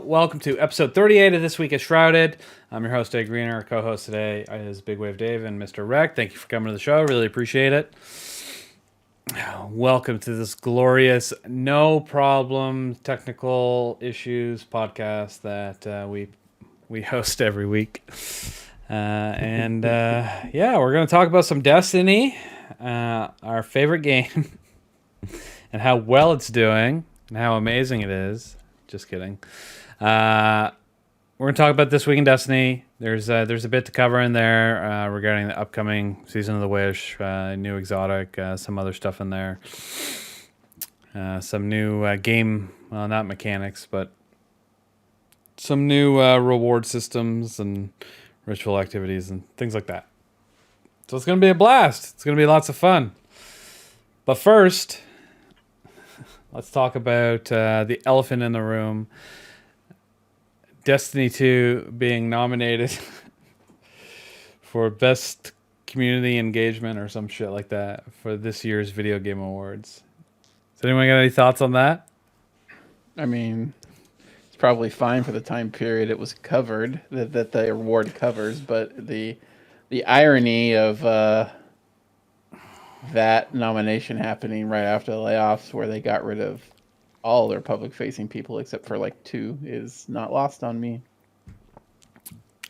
welcome to episode 38 of This Week Shrouded. I'm your host, AGreeNer. Our co-host today is Big Wave Dave and Mr. Rec. Thank you for coming to the show. Really appreciate it. Welcome to this glorious, no problem, technical issues podcast that we host every week. Yeah, we're going to talk about some Destiny, our favorite game, and how well it's doing and how amazing it is. Just kidding. We're going to talk about This Week in Destiny. There's a bit to cover in there regarding the upcoming Season of the Wish, new exotic, some other stuff in there. Some new game, well, not mechanics, but some new reward systems and ritual activities and things like that. So it's going to be a blast. It's going to be lots of fun. But first, let's talk about the elephant in the room. Destiny 2 being nominated for Best Community Engagement or some shit like that for this year's Video Game Awards. Does anyone got any thoughts on that? I mean, it's probably fine for the time period it was covered, that the award covers, but the irony of that nomination happening right after the layoffs where they got rid of all their public-facing people except for like 2 is not lost on me.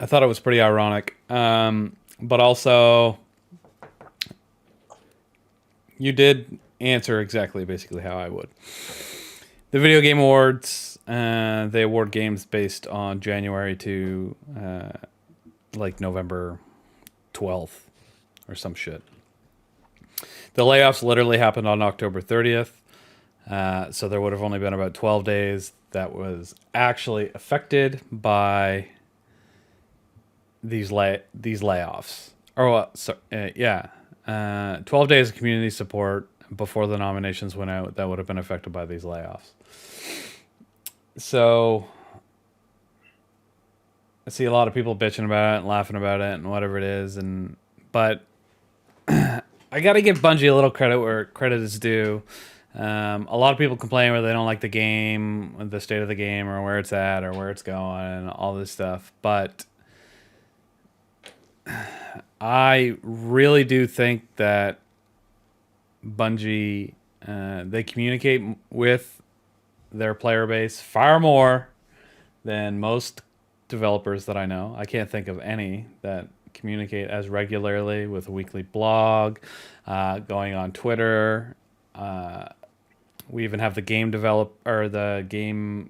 I thought it was pretty ironic. But also, you did answer basically how I would. The Video Game Awards, they award games based on January to like November 12th or some shit. The layoffs literally happened on October 30th. So there would have only been about 12 days that was actually affected by these layoffs. 12 days of community support before the nominations went out that would have been affected by these layoffs. So I see a lot of people bitching about it and laughing about it and whatever it is, but I got to give Bungie a little credit where credit is due. A lot of people complain where they don't like the game, the state of the game, or where it's at, or where it's going, and all this stuff. But I really do think that Bungie, they communicate with their player base far more than most developers that I know. I can't think of any that communicate as regularly with a weekly blog, going on Twitter. We even have the game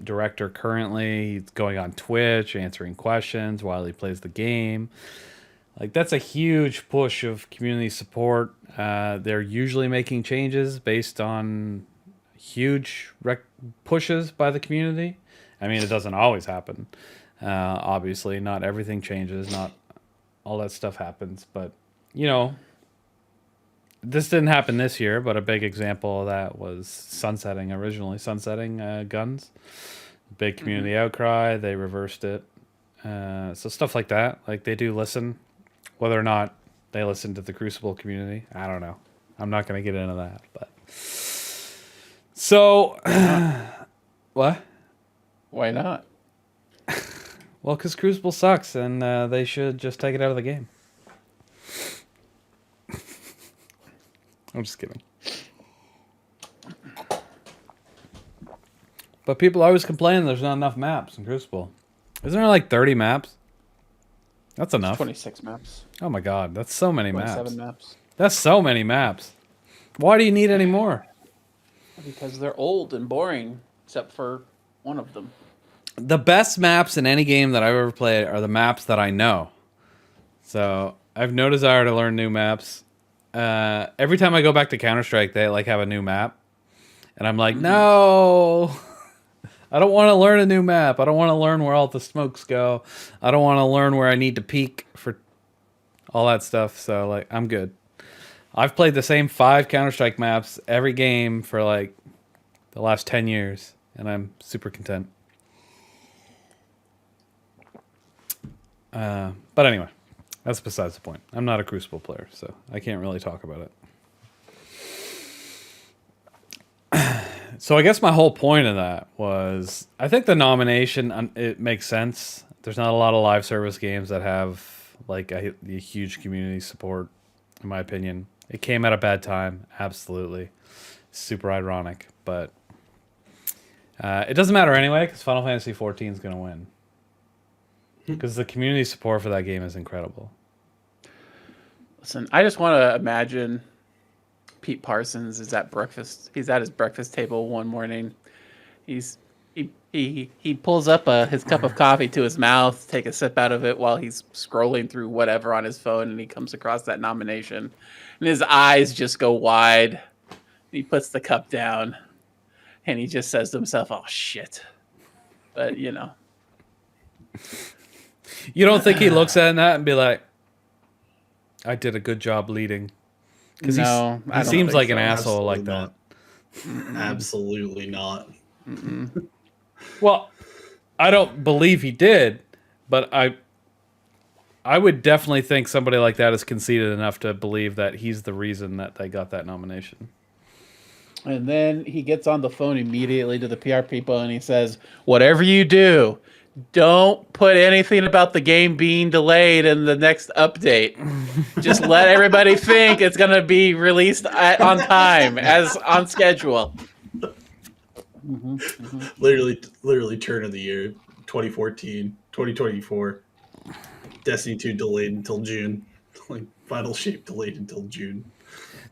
director currently. He's going on Twitch, answering questions while he plays the game. Like, that's a huge push of community support. They're usually making changes based on huge pushes by the community. I mean, it doesn't always happen. Obviously, not everything changes. Not all that stuff happens. But, this didn't happen this year, but a big example of that was sunsetting guns. Big community outcry. They reversed it. So stuff like that. Like, they do listen. Whether or not they listen to the Crucible community, I don't know. I'm not going to get into that. But so, what? Why not? Well, because Crucible sucks, and they should just take it out of the game. I'm just kidding. But people always complain there's not enough maps in Crucible. Isn't there like 30 maps? That's enough. 26 maps. Oh my god, that's so many 27 maps. That's so many maps. Why do you need any more? Because they're old and boring, except for one of them. The best maps in any game that I've ever played are the maps that I know. So I have no desire to learn new maps. Every time I go back to Counter-Strike, they like have a new map. And I'm like, no, I don't want to learn a new map. I don't want to learn where all the smokes go. I don't want to learn where I need to peek for all that stuff. So like, I'm good. I've played the same 5 Counter-Strike maps every game for like the last 10 years. And I'm super content. But anyway. That's besides the point. I'm not a Crucible player, so I can't really talk about it. So I guess my whole point of that was I think the nomination, it makes sense. There's not a lot of live service games that have like a huge community support, in my opinion. It came at a bad time, absolutely. Super ironic, but it doesn't matter anyway because Final Fantasy XIV is going to win. Because the community support for that game is incredible. Listen, I just want to imagine Pete Parsons is at breakfast. He's at his breakfast table one morning. He pulls up his cup of coffee to his mouth, take a sip out of it while he's scrolling through whatever on his phone, and he comes across that nomination, and his eyes just go wide. He puts the cup down, and he just says to himself, "Oh shit!" But you know, you don't think he looks at that and be like, "I did a good job leading"? Because no, he seems like an asshole Absolutely like that. Absolutely not. Well, I don't believe he did, but I would definitely think somebody like that is conceited enough to believe that he's the reason that they got that nomination. And then he gets on the phone immediately to the PR people and he says, "Whatever you do, don't put anything about the game being delayed in the next update. Just let everybody think it's going to be released on time, as on schedule." Literally turn of the year 2014, 2024. Destiny 2 delayed until June. Like Final Shape delayed until June.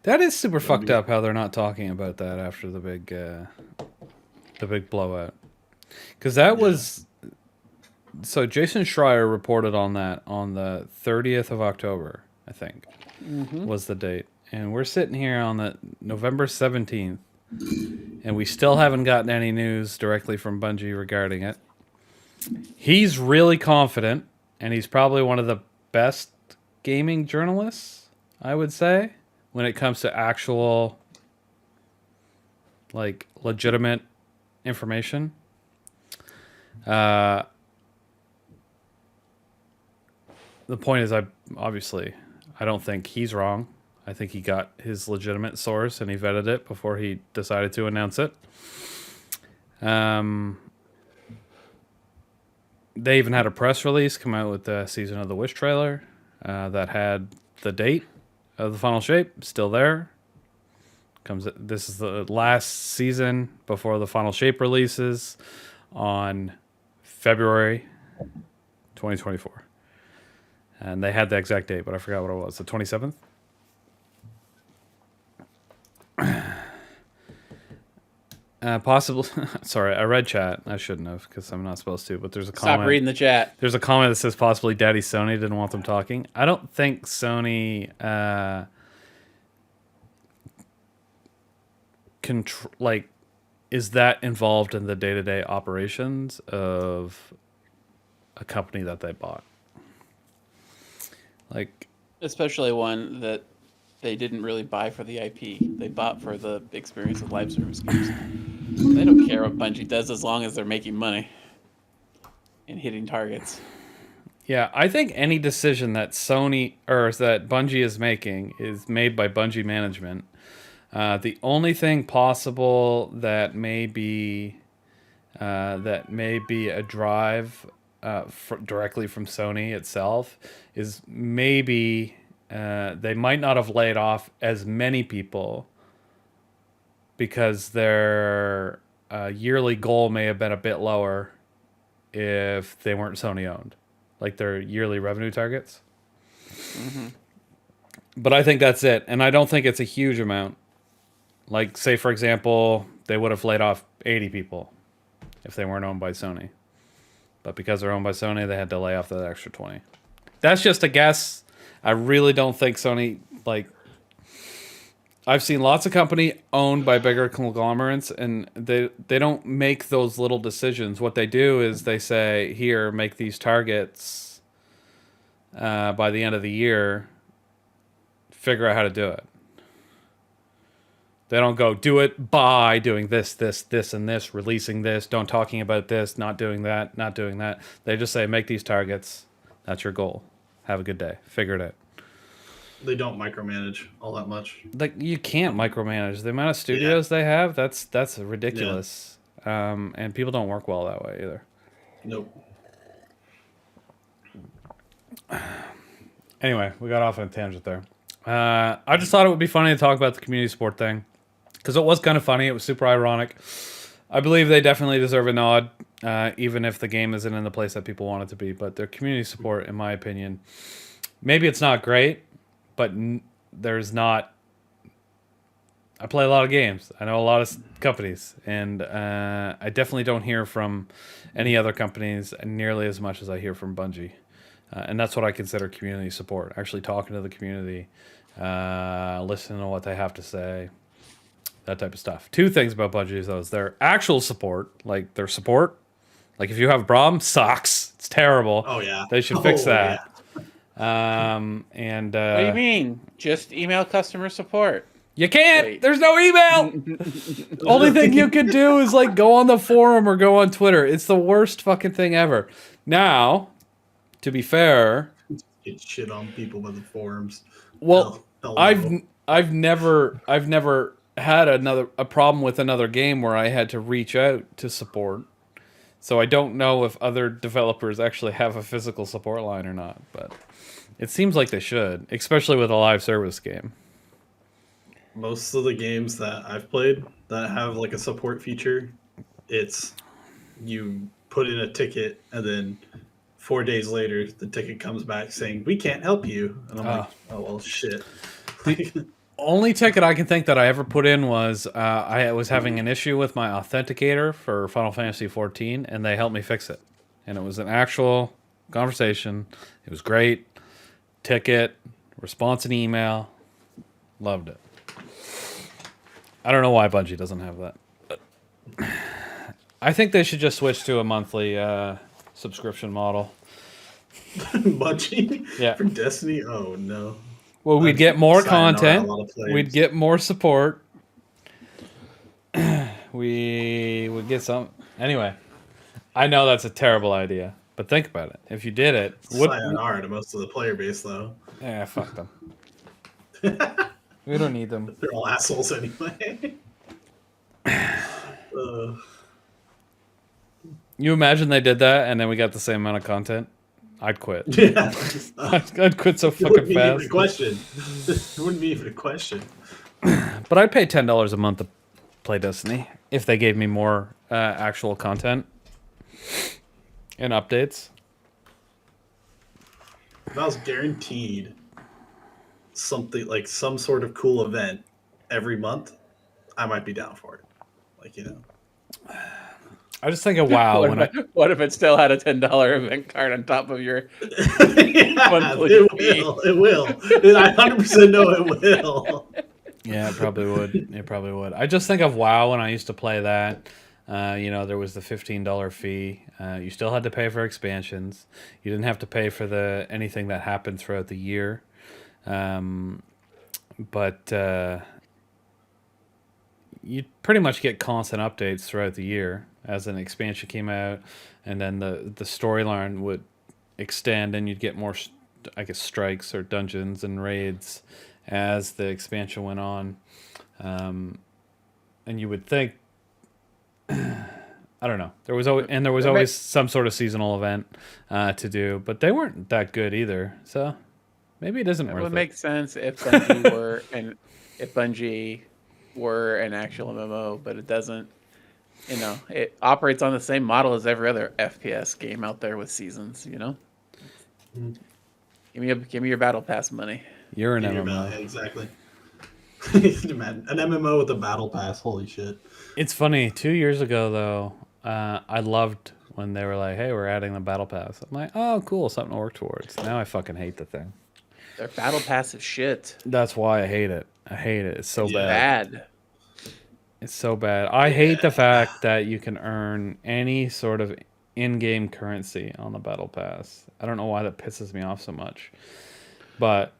That is super fucked up how they're not talking about that after the big blowout. Because that was... So Jason Schreier reported on that on the 30th of October, I think, was the date. And we're sitting here on the November 17th, and we still haven't gotten any news directly from Bungie regarding it. He's really confident, and he's probably one of the best gaming journalists, I would say, when it comes to actual, like, legitimate information. The point is, I don't think he's wrong. I think he got his legitimate source and he vetted it before he decided to announce it. They even had a press release come out with the Season of the Witch trailer that had the date of the final shape still there. This is the last season before the final shape releases on February 2024. And they had the exact date, but I forgot what it was. The 27th? Possibly. Sorry, I read chat. I shouldn't have because I'm not supposed to. But there's a comment. Stop reading the chat. There's a comment that says possibly Daddy Sony didn't want them talking. I don't think Sony is that involved in the day-to-day operations of a company that they bought. Like, especially one that they didn't really buy for the IP. They bought for the experience of live service games. They don't care what Bungie does as long as they're making money and hitting targets. Yeah, I think any decision that Sony or that Bungie is making is made by Bungie management. The only thing possible that may be a drive directly from Sony itself is maybe they might not have laid off as many people because their yearly goal may have been a bit lower if they weren't Sony owned, like their yearly revenue targets. Mm-hmm. But I think that's it, and I don't think it's a huge amount. Like, say, for example, they would have laid off 80 people if they weren't owned by Sony. But because they're owned by Sony, they had to lay off that extra 20. That's just a guess. I really don't think Sony, like... I've seen lots of company owned by bigger conglomerates, and they don't make those little decisions. What they do is they say, here, make these targets by the end of the year. Figure out how to do it. They don't go, do it by doing this, this, this, and this, releasing this, don't talking about this, not doing that, not doing that. They just say, make these targets. That's your goal. Have a good day. Figure it out. They don't micromanage all that much. Like, you can't micromanage the amount of studios they have. That's ridiculous. And people don't work well that way either. Nope. Anyway, we got off on a tangent there. I just thought it would be funny to talk about the community support thing, because it was kind of funny. It was super ironic. I believe they definitely deserve a nod, even if the game isn't in the place that people want it to be. But their community support, in my opinion, maybe it's not great, but there's not... I play a lot of games. I know a lot of companies, and I definitely don't hear from any other companies nearly as much as I hear from Bungie. And that's what I consider community support. Actually talking to the community, listening to what they have to say, that type of stuff. Two things about Bungie, though, is their actual support, like their support. Like, if you have a problem, sucks. It's terrible. Oh, yeah. They should fix that. Yeah. And What do you mean? Just email customer support. You can't. Wait. There's no email. Only thing you can do is like go on the forum or go on Twitter. It's the worst fucking thing ever. Now, to be fair, Get shit on people by the forums. well, Hell no. I've never had a problem with another game where I had to reach out to support. So I don't know if other developers actually have a physical support line or not, but it seems like they should, especially with a live service game. Most of the games that I've played that have like a support feature, it's you put in a ticket and then 4 days later the ticket comes back saying we can't help you, and I'm like, oh well, shit. Only ticket I can think that I ever put in was I was having an issue with my authenticator for Final Fantasy XIV, and they helped me fix it. And it was an actual conversation. It was great. Ticket, response and email. Loved it. I don't know why Bungie doesn't have that. I think they should just switch to a monthly subscription model. Bungie? Yeah. For Destiny? Oh no. Well, we'd get more Sayonara, content. a lot of players. We'd get more support. We would get some... Anyway, I know that's a terrible idea, but think about it. If you did it... Sayonara to most of the player base, though. Yeah, fuck them. We don't need them. They're all assholes anyway. You imagine they did that and then we got the same amount of content? I'd quit. Yeah. I'd quit so It fucking wouldn't be even a fast. question. It wouldn't be even a question. But I'd pay $10 a month to play Destiny if they gave me more actual content and updates. If I was guaranteed something like some sort of cool event every month, I might be down for it. Like, you know. I just think of WoW What if it still had a $10 event card on top of your Yeah, monthly it fee? will. It will. I 100% know it will. Yeah, it probably would. It probably would. I just think of WoW when I used to play that. You know, there was the $15 fee. You still had to pay for expansions. You didn't have to pay for anything that happened throughout the year. But you pretty much get constant updates throughout the year as an expansion came out, and then the storyline would extend, and you'd get more, I guess, strikes or dungeons and raids as the expansion went on. And you would think, I don't know, there was always some sort of seasonal event to do, but they weren't that good either. So maybe it isn't It worth would it. make sense if Bungie were an actual MMO, but it doesn't. You know, it operates on the same model as every other FPS game out there with seasons. You know, give me your battle pass money. You're an Yeah, MMO. exactly. Man, an MMO with a battle pass. Holy shit. It's funny. 2 years ago, though, I loved when they were like, "Hey, we're adding the battle pass." I'm like, "Oh, cool, something to work towards." Now I fucking hate the thing. Their battle pass is shit. That's why I hate it. I hate it. It's so bad. Bad. It's so bad. I hate the fact that you can earn any sort of in-game currency on the battle pass. I don't know why that pisses me off so much. But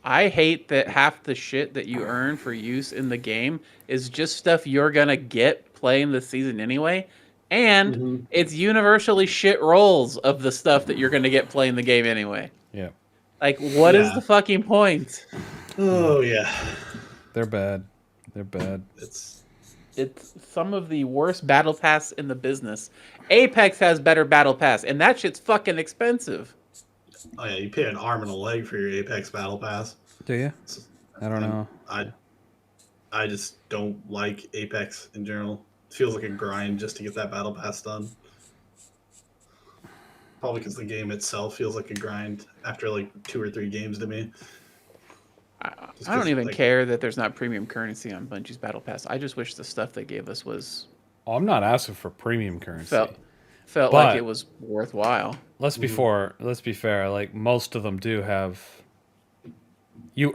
I hate that half the shit that you earn for use in the game is just stuff you're gonna get playing this season anyway, and it's universally shit rolls of the stuff that you're gonna get playing the game anyway. yeah. Like, what is Yeah. the fucking point? Oh yeah, They're bad. They're bad. it's It's some of the worst battle pass in the business. Apex has better battle pass, and that shit's fucking expensive. oh yeah. You pay an arm and a leg for your Apex Battle Pass. Do you? It's- I don't and know. I just don't like Apex in general. It feels like a grind just to get that Battle Pass done. Probably because the game itself feels like a grind after like 2 or 3 games to me. Just I don't 'cause, even like, care that there's not premium currency on Bungie's battle pass. I just wish the stuff they gave us was Oh, I'm not asking for premium currency. felt But- like it was worthwhile. Let's be fair. Like most of them do have. You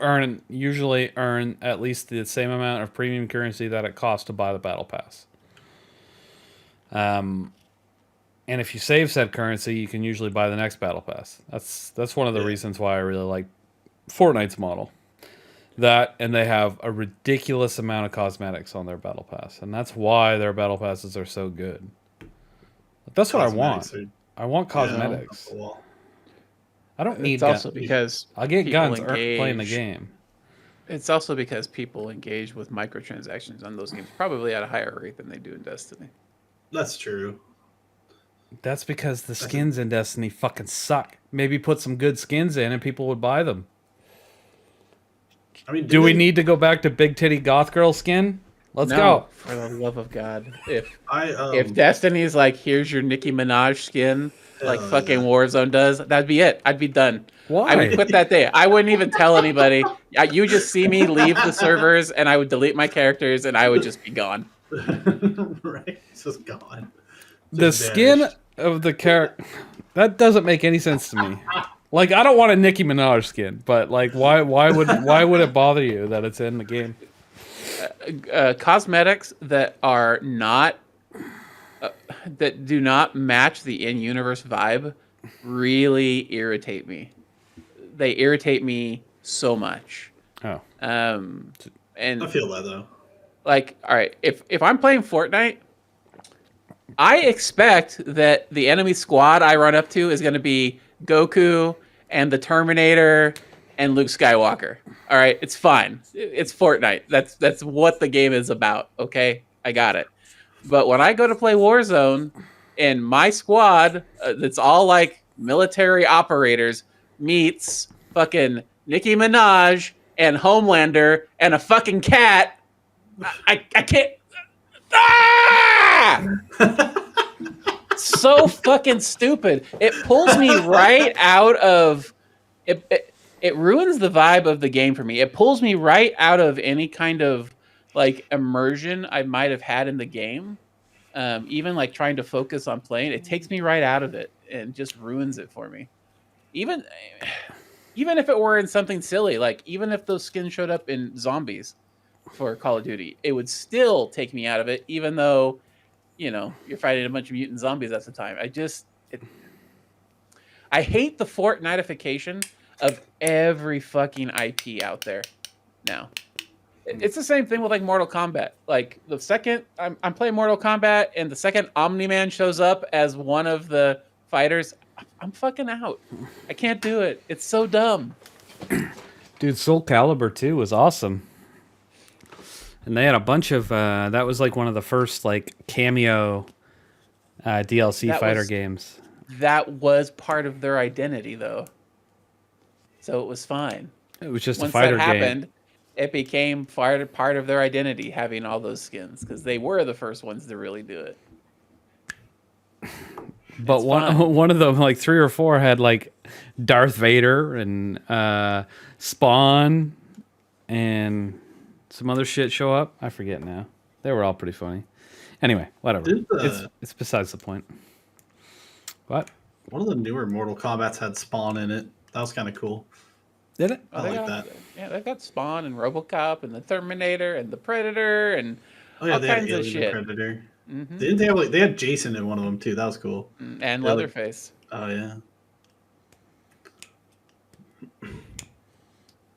usually earn at least the same amount of premium currency that it costs to buy the battle pass. And if you save said currency, you can usually buy the next battle pass. That's one of the reasons why I really like Fortnite's model. That, and they have a ridiculous amount of cosmetics on their battle pass, and that's why their battle passes are so good. That's what I want. cosmetics I want are- yeah, cosmetics. well, I don't need It's also guns. because I'll get people guns playing the engage- game. It's also because people engage with microtransactions on those games probably at a higher rate than they do in Destiny. that's true. That's because the skins in Destiny fucking suck. Maybe put some good skins in and people would buy them. I mean, Do we need to go back to Big Titty Goth Girl skin? Let's No, go. for the love of God. I If Destiny's like, here's your Nicki Minaj skin, like Hell fucking yeah. Warzone does, that'd be it. I'd be done. Why? I would quit that day. I wouldn't even tell anybody. You just see me leave the servers, and I would delete my characters, and I would just be gone. right, it's just gone. The Just skin vanished. of the character, that doesn't make any sense to me. Like, I don't want a Nicki Minaj skin, but like, why would it bother you that it's in the game? Cosmetics that are not that do not match the in-universe vibe really irritate me. They irritate me so much. Oh, And I feel that though. like, all right, if I'm playing Fortnite, I expect that the enemy squad I run up to is going to be Goku and the Terminator and Luke Skywalker. All right, it's fine. It's Fortnite. That's what the game is about. Okay, I got it. But when I go to play Warzone, and my squad that's all like military operators meets fucking Nicki Minaj and Homelander and a fucking cat, I can't. Ah! So fucking stupid. It pulls me right out of it. It ruins the vibe of the game for me. It pulls me right out of any kind of like immersion I might have had in the game. Even like trying to focus on playing, it takes me right out of it and just ruins it for me. Even if it were in something silly, like even if those skins showed up in zombies for Call of Duty, it would still take me out of it, even though, you know, you're fighting a bunch of mutant zombies at the time. I hate the Fortnite-ification of every fucking IP out there now. It's the same thing with like Mortal Kombat. Like the second I'm playing Mortal Kombat and the second Omni-Man shows up as one of the fighters, I'm fucking out. I can't do it. It's so dumb. dude, Soul Calibur 2 was awesome. And they had a bunch of that was like one of the first like cameo DLC That fighter was- games. That was part of their identity, though. So it was fine. It was just Once a fighter that game. happened, it became part of their identity, having all those skins, because they were the first ones to really do it. But It's fun. one of them, like 3 or 4, had like Darth Vader and Spawn and some other shit show up. I forget now. They were all pretty funny. Anyway, whatever. It's besides the point. What? One of the newer Mortal Kombats had Spawn in it. That was kind of cool. Did it? I they like got, that. Yeah, they've got Spawn and RoboCop and the Terminator and the Predator and Oh yeah, all they had kinds of Alien shit. and Predator. Mhm. Didn't they have like they had Jason in one of them too? That was cool. And Yeah, Leatherface. Oh yeah.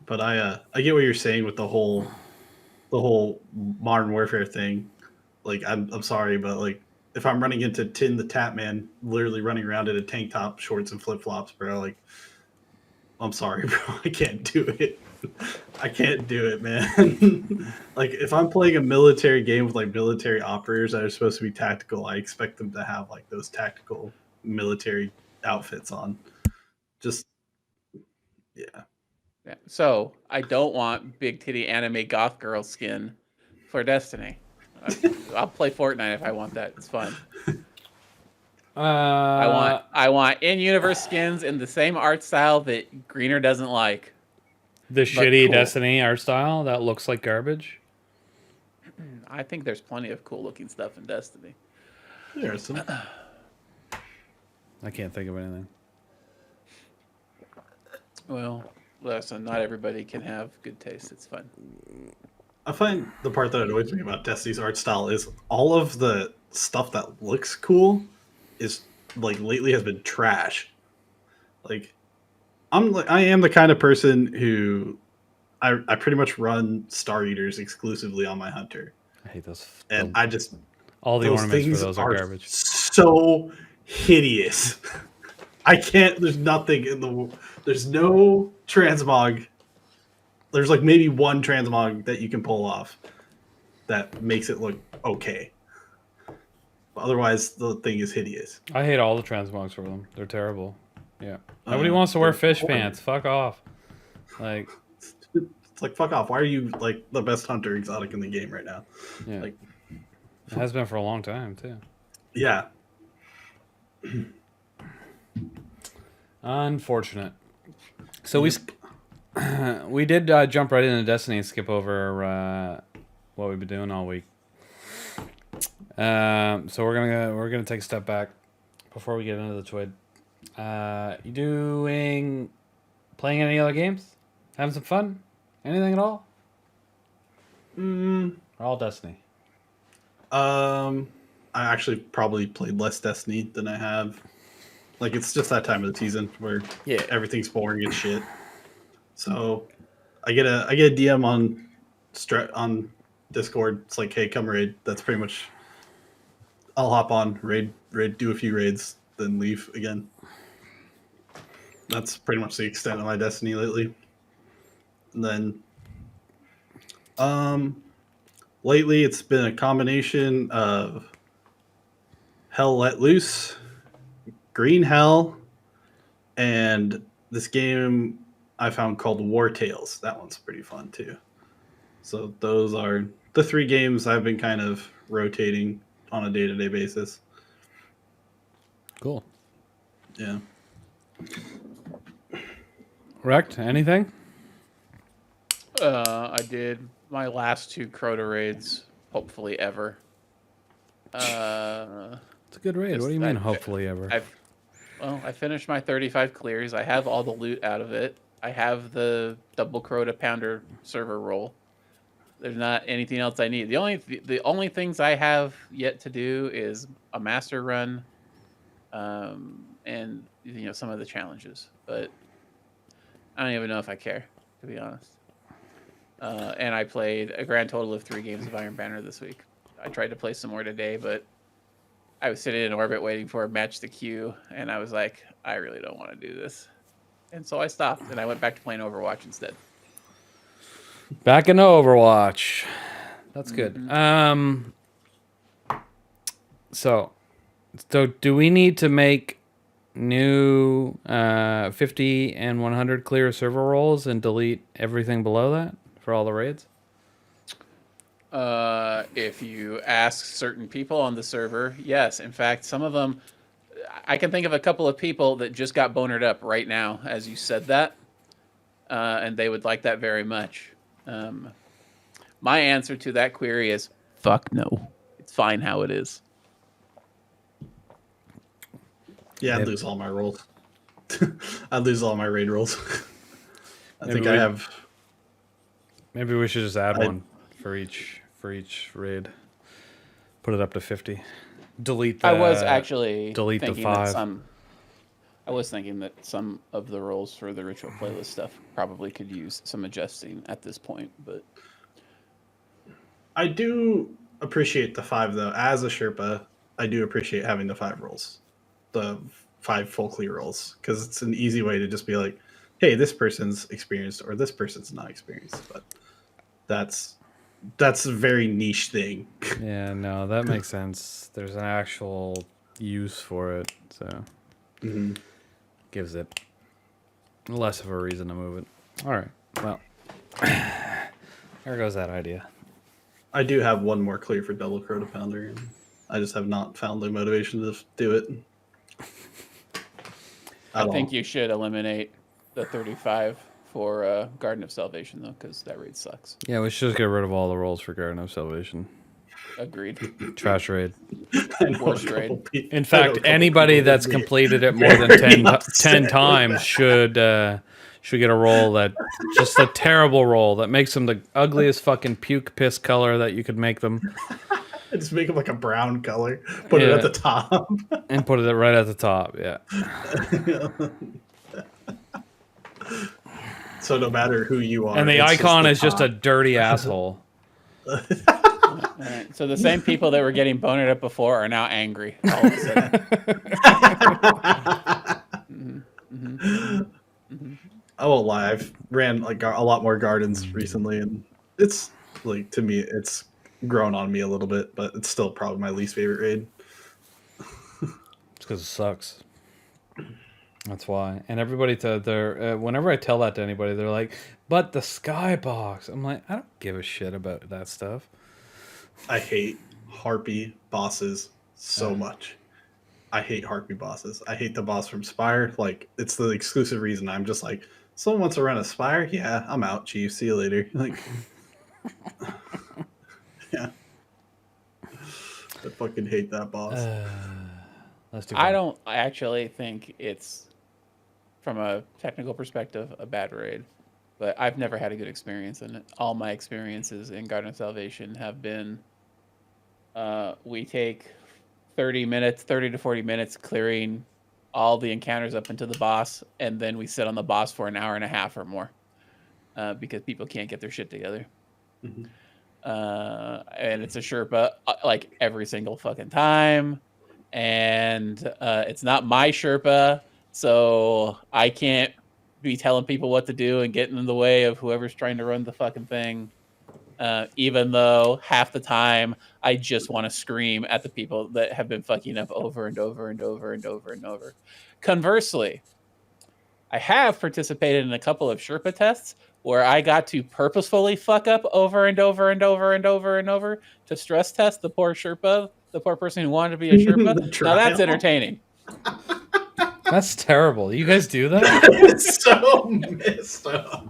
But I get what you're saying with the whole Modern Warfare thing. Like I'm sorry, but like if I'm running into Tin the Tap Man, literally running around in a tank top, shorts, and flip flops, bro, like I'm sorry, bro. I can't do it. I can't do it, man. Like, if I'm playing a military game with like military operators that are supposed to be tactical, I expect them to have like those tactical military outfits on. Just, yeah. Yeah. So I don't want big titty anime goth girl skin for Destiny. I'll play Fortnite if I want that. It's fun. I want in-universe skins in the same art style that AGreeNer doesn't like. the shitty cool. Destiny art style that looks like garbage. I think there's plenty of cool-looking stuff in Destiny. There's some. I can't think of anything. Well, listen, not everybody can have good taste. It's fun. I find the part that annoys me about Destiny's art style is all of the stuff that looks cool is like lately has been trash. Like I am the kind of person who I pretty much run Star Eaters exclusively on my Hunter. I hate those. And I just all the those ornaments for things those are garbage. So hideous. I can't. There's nothing in the. There's no transmog. There's like maybe one transmog that you can pull off that makes it look okay. But otherwise, the thing is hideous. I hate all the transmogs for them. They're terrible. Yeah. Nobody wants to wear fish pants. Fuck off. Like, it's like fuck off. Why are you like the best hunter exotic in the game right now? yeah. Like, it has been for a long time too. yeah. Unfortunate. So we did jump right into Destiny and skip over what we've been doing all week. So we're gonna take a step back before we get into the Twid. You playing any other games? Having some fun? Anything at all? Or all Destiny? I actually probably played less Destiny than I have. Like, it's just that time of the season where everything's boring as shit. So I get a DM on Discord. It's like, hey, come raid. That's pretty much. I'll hop on raid, do a few raids, then leave again. That's pretty much the extent of my Destiny lately. And then, lately it's been a combination of Hell Let Loose, Green Hell, and this game I found called War Tales. That one's pretty fun too. So those are the 3 games I've been kind of rotating on a day-to-day basis. Cool. Yeah. Wrecked? Anything? I did my last 2 Crota raids, hopefully ever. It's a good raid. What do you mean, hopefully ever? I finished my 35 clears. I have all the loot out of it. I have the double Crota pounder server roll. There's not anything else I need. The only things I have yet to do is a master run, and some of the challenges. But I don't even know if I care, to be honest. And I played a grand total of 3 games of Iron Banner this week. I tried to play some more today, but I was sitting in orbit waiting for a match to queue, and I was like, I really don't want to do this. And so I stopped, and I went back to playing Overwatch instead. Back into Overwatch. That's good. So do we need to make new 50 and 100 clear server roles and delete everything below that for all the raids? If you ask certain people on the server, yes. In fact, some of them, I can think of a couple of people that just got bonered up right now as you said that, and they would like that very much. My answer to that query is fuck no. It's fine how it is. Yeah, I'd lose all my rolls. I'd lose all my raid rolls. I have. Maybe we should just add one for each raid. Put it up to 50. Delete. I was actually delete thinking the 5. I was thinking that some of the roles for the ritual playlist stuff probably could use some adjusting at this point, but I do appreciate the 5 though. As a Sherpa, I do appreciate having the 5 rolls, the 5 full clear rolls, because it's an easy way to just be like, hey, this person's experienced or this person's not experienced, but that's a very niche thing. Yeah, no, that makes sense. There's an actual use for it, so gives it less of a reason to move it. All right, well, there goes that idea. I do have one more clear for double Crota Pounder, and I just have not found the motivation to do it. I think you should eliminate the 35 for Garden of Salvation, though, because that raid sucks. Yeah, we should just get rid of all the rolls for Garden of Salvation. Agreed. Trash raid. Worst raid. In fact, anybody that's completed it more than 10 times should get a roll that just a terrible roll that makes them the ugliest fucking puke piss color that you could make them. Just make them like a brown color. Put it at the top. And put it right at the top, yeah. So no matter who you are. And the icon is just a dirty asshole. All right. So the same people that were getting bonered up before are now angry all of a sudden. I won't lie. I've ran like a lot more gardens recently, and it's like, to me, it's grown on me a little bit, but it's still probably my least favorite raid. It's because it sucks. That's why. And everybody, whenever I tell that to anybody, they're like, "But the skybox." I'm like, I don't give a shit about that stuff. I hate Harpy bosses so much. I hate Harpy bosses. I hate the boss from Spire. Like, it's the exclusive reason I'm just like, someone wants to run a Spire? Yeah, I'm out, chief. See you later. Like, yeah. I fucking hate that boss. I don't actually think it's, from a technical perspective, a bad raid, but I've never had a good experience in it. All my experiences in Garden of Salvation have been, we take 30 to 40 minutes clearing all the encounters up into the boss, and then we sit on the boss for an hour and a half or more, because people can't get their shit together. And it's a Sherpa like every single fucking time, and it's not my Sherpa, so I can't be telling people what to do and getting in the way of whoever's trying to run the fucking thing. Even though half the time I just want to scream at the people that have been fucking up over and over and over and over and over. Conversely, I have participated in a couple of Sherpa tests where I got to purposefully fuck up over and over and over and over and over to stress test the poor Sherpa, the poor person who wanted to be a Sherpa. Now that's entertaining. That's terrible. You guys do that? It's so messed up.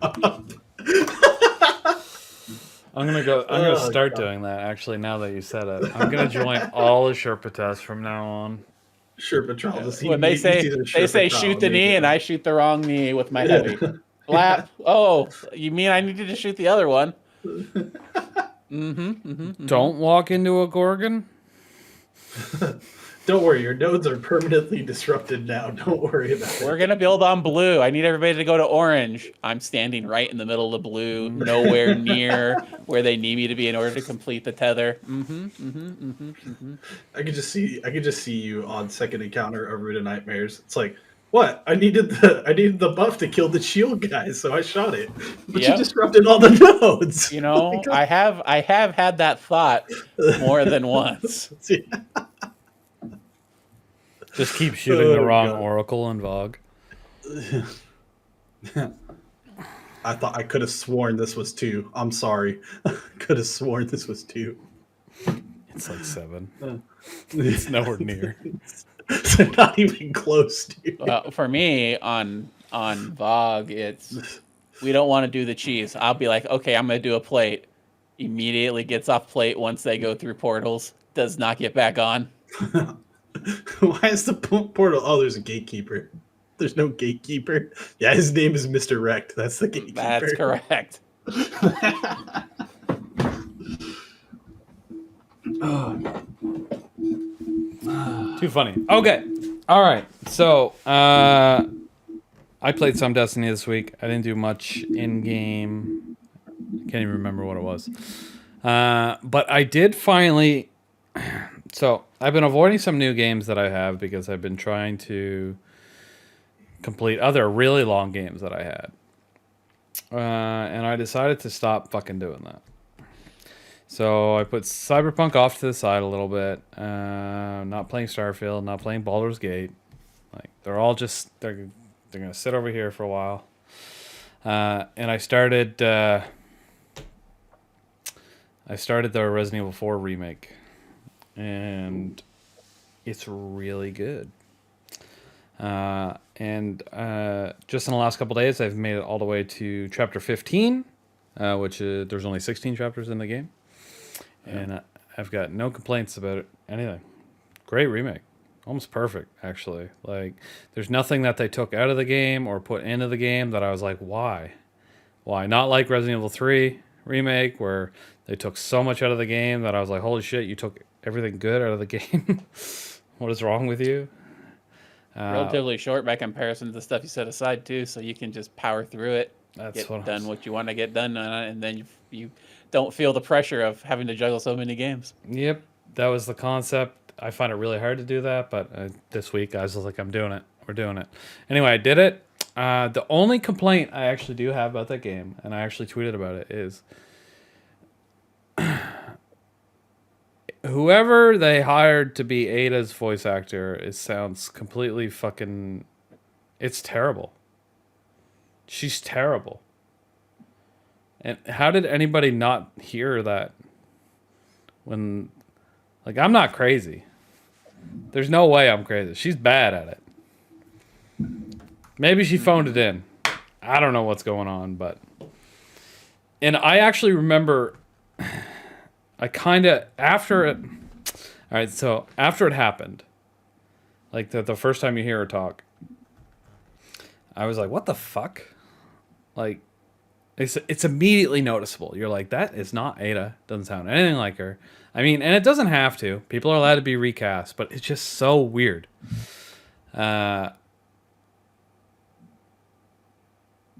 I'm gonna start doing that. Actually, now that you said it, I'm gonna join all the Sherpa tests from now on. Sherpa trial. When they say shoot the knee, and I shoot the wrong knee with my heavy. Flap. Oh, you mean I needed to shoot the other one? Don't walk into a Gorgon. Don't worry, your nodes are permanently disrupted now. Don't worry about it. We're going to build on blue. I need everybody to go to orange. I'm standing right in the middle of the blue, nowhere near where they need me to be in order to complete the tether. I could just see you on second encounter of Root of Nightmares. It's like, what? I needed the buff to kill the shield guys, so I shot it. But you disrupted all the nodes. You know, I have had that thought more than once. Just keep shooting the wrong Oracle and Vogue. I thought I could have sworn this was 2. I'm sorry. Could have sworn this was 2. It's like 7. It's nowhere near. It's not even close, dude. Well, for me on Vogue, it's we don't want to do the cheese. I'll be like, okay, I'm gonna do a plate. Immediately gets off plate once they go through portals. Does not get back on. Why is the portal? Oh, there's a gatekeeper. There's no gatekeeper. Yeah, his name is Mr. Wrecked. That's the gatekeeper. That's correct. Too funny. Okay. All right. So, I played some Destiny this week. I didn't do much in-game. Can't even remember what it was. But I did finally... So, I've been avoiding some new games that I have because I've been trying to complete other really long games that I had. And I decided to stop fucking doing that. So I put Cyberpunk off to the side a little bit. Not playing Starfield, not playing Baldur's Gate. Like they're all just they're gonna sit over here for a while. And I started the Resident Evil 4 remake, and it's really good. And just in the last couple days, I've made it all the way to chapter 15, which there's only 16 chapters in the game. Yeah. And I've got no complaints about it, anything. Great remake. Almost perfect, actually. Like, there's nothing that they took out of the game or put into the game that I was like, why? Why? Not like Resident Evil 3 remake, where they took so much out of the game that I was like, holy shit, you took everything good out of the game? What is wrong with you? Relatively short by comparison to the stuff you set aside, too, so you can just power through it, get done what you want to get done on it, and then you don't feel the pressure of having to juggle so many games. Yep, that was the concept. I find it really hard to do that, but this week I was like, I'm doing it. We're doing it. Anyway, I did it. The only complaint I actually do have about that game, and I actually tweeted about it, is whoever they hired to be Ada's voice actor sounds completely fucking... It's terrible. She's terrible. And how did anybody not hear that when... Like, I'm not crazy. There's no way I'm crazy. She's bad at it. Maybe she phoned it in. I don't know what's going on, but... And I actually remember... I kind of... After it... Alright, so after it happened, like the first time you hear her talk, I was like, what the fuck? Like... It's immediately noticeable. You're like, that is not Ada. Doesn't sound anything like her. I mean, and it doesn't have to. People are allowed to be recast, but it's just so weird. And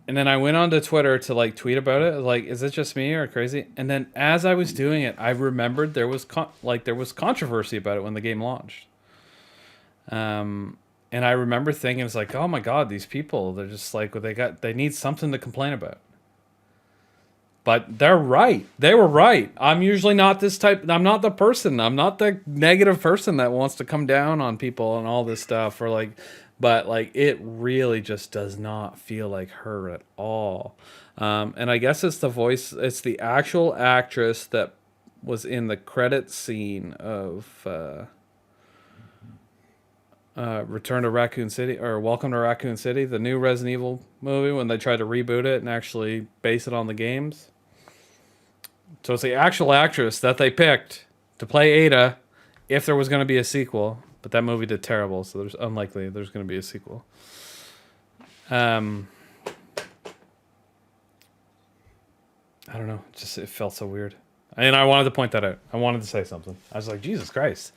then I went onto Twitter to like tweet about it. Like, is it just me or crazy? And then as I was doing it, I remembered there was controversy about it when the game launched. And I remember thinking, it's like, oh my god, these people, they're just like, they need something to complain about. But they're right. They were right. I'm usually not this type. I'm not the person. I'm not the negative person that wants to come down on people and all this stuff. But it really just does not feel like her at all. And I guess it's the voice. It's the actual actress that was in the credit scene of Return to Raccoon City, or Welcome to Raccoon City, the new Resident Evil movie, when they tried to reboot it and actually base it on the games. So it's the actual actress that they picked to play Ada if there was going to be a sequel. But that movie did terrible, so there's unlikely there's going to be a sequel. I don't know. It felt so weird. And I wanted to point that out. I wanted to say something. I was like, Jesus Christ.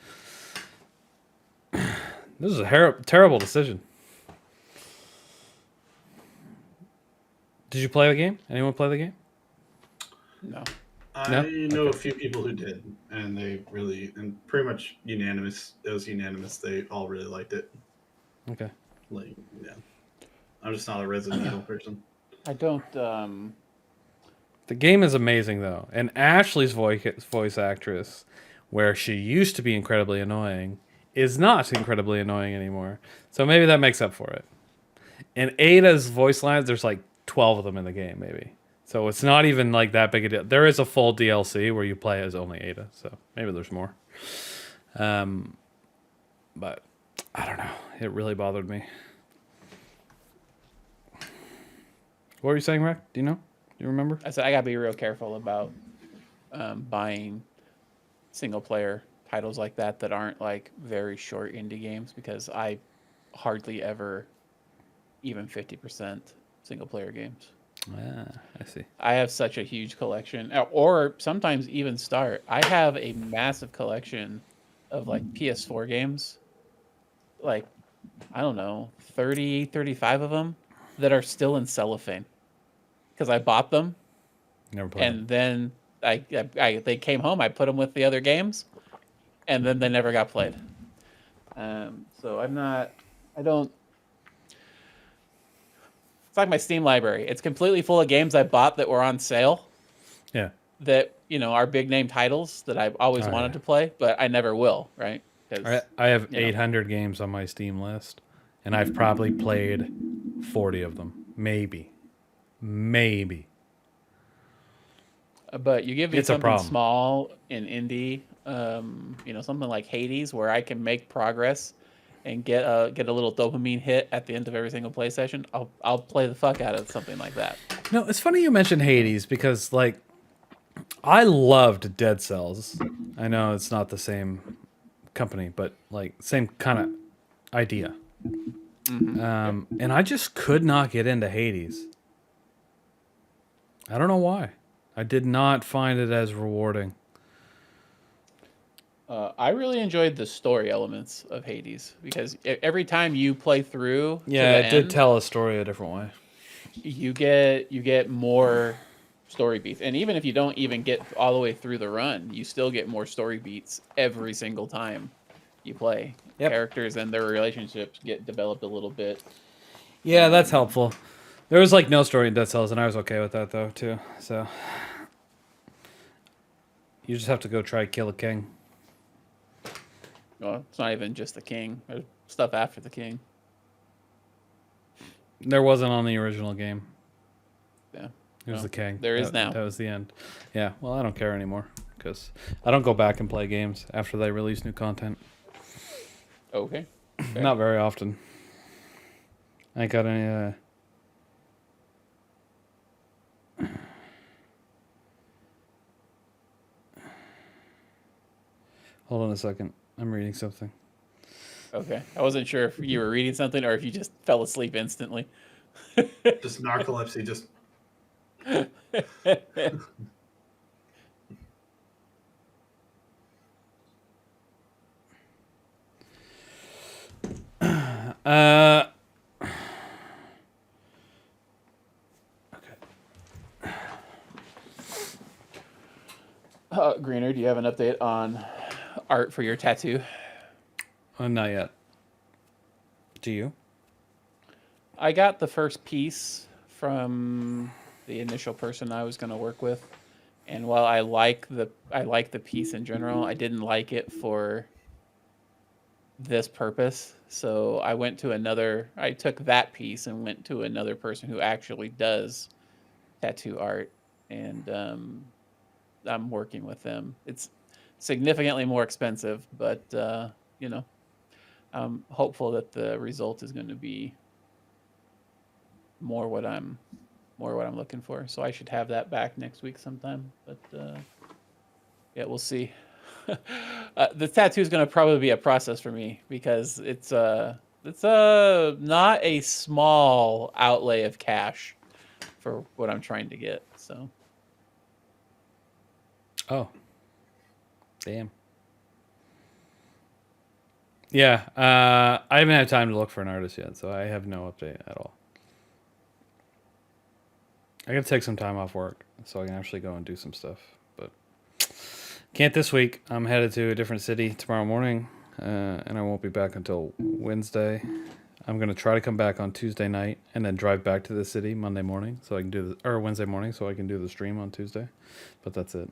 This is a terrible decision. Did you play the game? Anyone play the game? No. I know a few people who did, and they really, and pretty much unanimous. It was unanimous. They all really liked it. Okay. Like, yeah. I'm just not a Resident Evil person. I don't. The game is amazing though, and Ashley's voice actress, where she used to be incredibly annoying, is not incredibly annoying anymore. So maybe that makes up for it. And Ada's voice lines, there's like 12 of them in the game, maybe. So it's not even like that big a deal. There is a full DLC where you play as only Ada, so maybe there's more. But I don't know. It really bothered me. What were you saying, Rick? Do you know? Do you remember? I said I gotta be real careful about buying single player titles like that aren't like very short indie games, because I hardly ever even 50% single player games. Ah, I see. I have such a huge collection, or sometimes even start. I have a massive collection of like PS4 games, like, I don't know, 30, 35 of them that are still in cellophane because I bought them. Never played and then they came home. I put them with the other games, and then they never got played. So I don't. It's like my Steam library. It's completely full of games I bought that were on sale. Yeah. That are big name titles that I've always wanted to play, but I never will. Right? I have 800 games on my Steam list, and I've probably played 40 of them, maybe. But you give me It's a something problem. small and indie, something like Hades, where I can make progress and get a little dopamine hit at the end of every single play session. I'll play the fuck out of something like that. No, it's funny you mentioned Hades because, like, I loved Dead Cells. I know it's not the same company, but, like, same kind of idea. And I just could not get into Hades. I don't know why. I did not find it as rewarding. I really enjoyed the story elements of Hades because every time you play through, Yeah, to it the did end, tell a story a different way. you get more story beats, and even if you don't even get all the way through the run, you still get more story beats every single time you play. Yep. Characters and their relationships get developed a little bit. Yeah, that's helpful. There was like no story in Dead Cells, and I was okay with that though too. So you just have to go try kill a king. Well, it's not even just the king. There's stuff after the king. There wasn't on the original game. Yeah. It was the king. There is now. That was the end. Yeah. Well, I don't care anymore because I don't go back and play games after they release new content. Okay. Fair. Not very often. I ain't got any. Hold on a second. I'm reading something. Okay. I wasn't sure if you were reading something or if you just fell asleep instantly. Just narcolepsy. Just Okay. Greener, do you have an update on art for your tattoo? Not yet. Do you? I got the first piece from the initial person I was going to work with, and while I like the piece in general, I didn't like it for this purpose. So I took that piece and went to another person who actually does tattoo art, and I'm working with them. It's significantly more expensive, but I'm hopeful that the result is going to be more what I'm looking for. So I should have that back next week sometime. But yeah, we'll see. The tattoo is going to probably be a process for me because it's not a small outlay of cash for what I'm trying to get. So. Oh. Damn. Yeah, I haven't had time to look for an artist yet, so I have no update at all. I gotta take some time off work so I can actually go and do some stuff, but can't this week. I'm headed to a different city tomorrow morning, and I won't be back until Wednesday. I'm gonna try to come back on Tuesday night and then drive back to the city Monday morning so I can or Wednesday morning so I can do the stream on Tuesday. But that's it.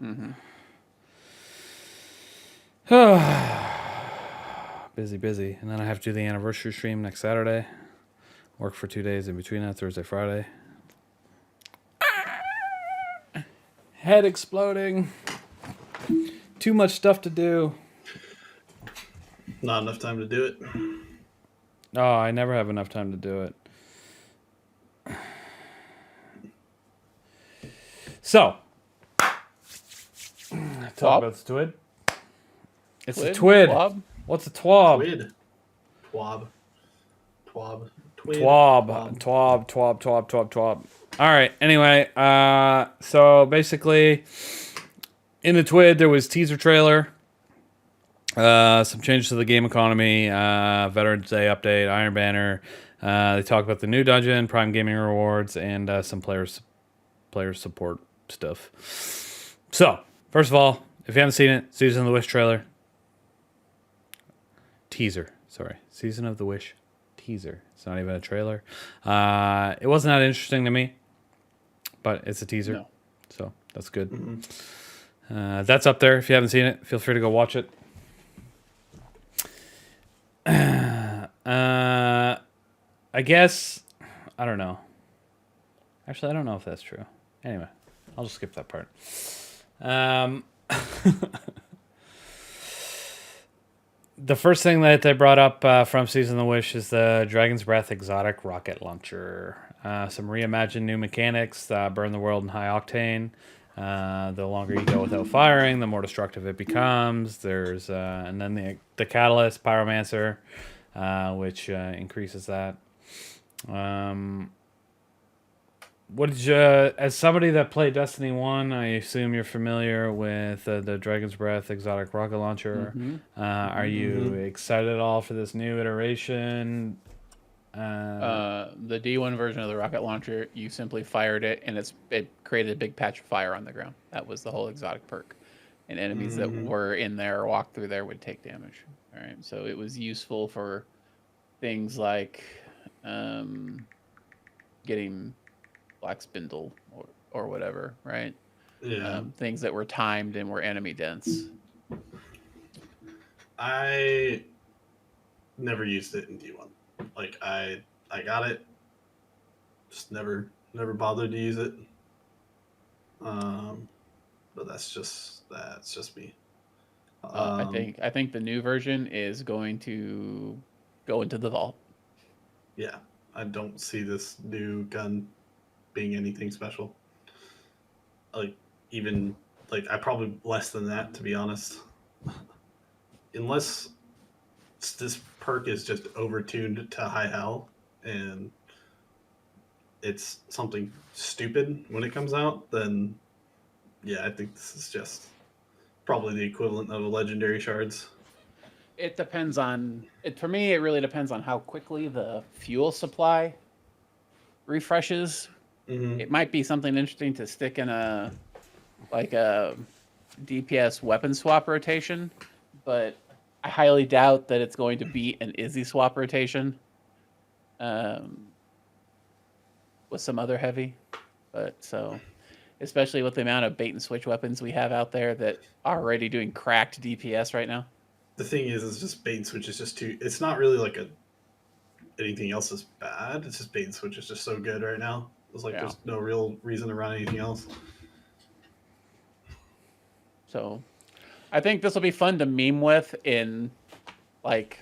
Busy, and then I have to do the anniversary stream next Saturday. Work for 2 days in between that, Thursday, Friday. Head exploding. Too much stuff to do. not enough time to do it. Oh, I never have enough time to do it. So, talk about the twid. It's a twid. Twab? What's a twab? Twid. Twab. Twab. Twid. Twab. All right. Anyway, so basically, in the twid there was teaser trailer, some changes to the game economy, Veterans Day update, Iron Banner. They talk about the new dungeon, Prime Gaming rewards, and some player support stuff. So, first of all, if you haven't seen it, Season of the Wish trailer. Teaser. Sorry. Season of the Wish teaser. It's not even a trailer. It wasn't that interesting to me, but it's a teaser, No. so that's good. That's up there. If you haven't seen it, feel free to go watch it. I guess I don't know. Actually, I don't know if that's true. Anyway, I'll just skip that part. The first thing that they brought up from Season of the Wish is the Dragon's Breath exotic rocket launcher. Some reimagined new mechanics, burn the world in high octane. The longer you go without firing, the more destructive it becomes. There's and then the catalyst pyromancer, which increases that. What did you, as somebody that played Destiny 1, I assume you're familiar with the Dragon's Breath exotic rocket launcher. Are you excited at all for this new iteration? The D1 version of the rocket launcher, you simply fired it, and it created a big patch of fire on the ground. That was the whole exotic perk. And enemies that were in there or walked through there would take damage. All right, so it was useful for things like getting black spindle or whatever, right? Yeah. Things that were timed and were enemy dense. I never used it in D1. Like I got it, just never bothered to use it. But that's just me. I think the new version is going to go into the vault. Yeah, I don't see this new gun being anything special. Like even like I probably less than that, to be honest. Unless this perk is just overtuned to high hell and it's something stupid when it comes out, then yeah, I think this is just probably the equivalent of a legendary shards. It depends on it. For me, it really depends on how quickly the fuel supply refreshes. It might be something interesting to stick in a DPS weapon swap rotation, but I highly doubt that it's going to beat an Izzy swap rotation with some other heavy. But so, especially with the amount of bait and switch weapons we have out there that are already doing cracked DPS right now. The thing is, it's just bait and switch is just too. It's not really like anything else is bad. It's just bait and switch is just so good right now. It's like there's no real reason to run anything else. So, I think this will be fun to meme with in like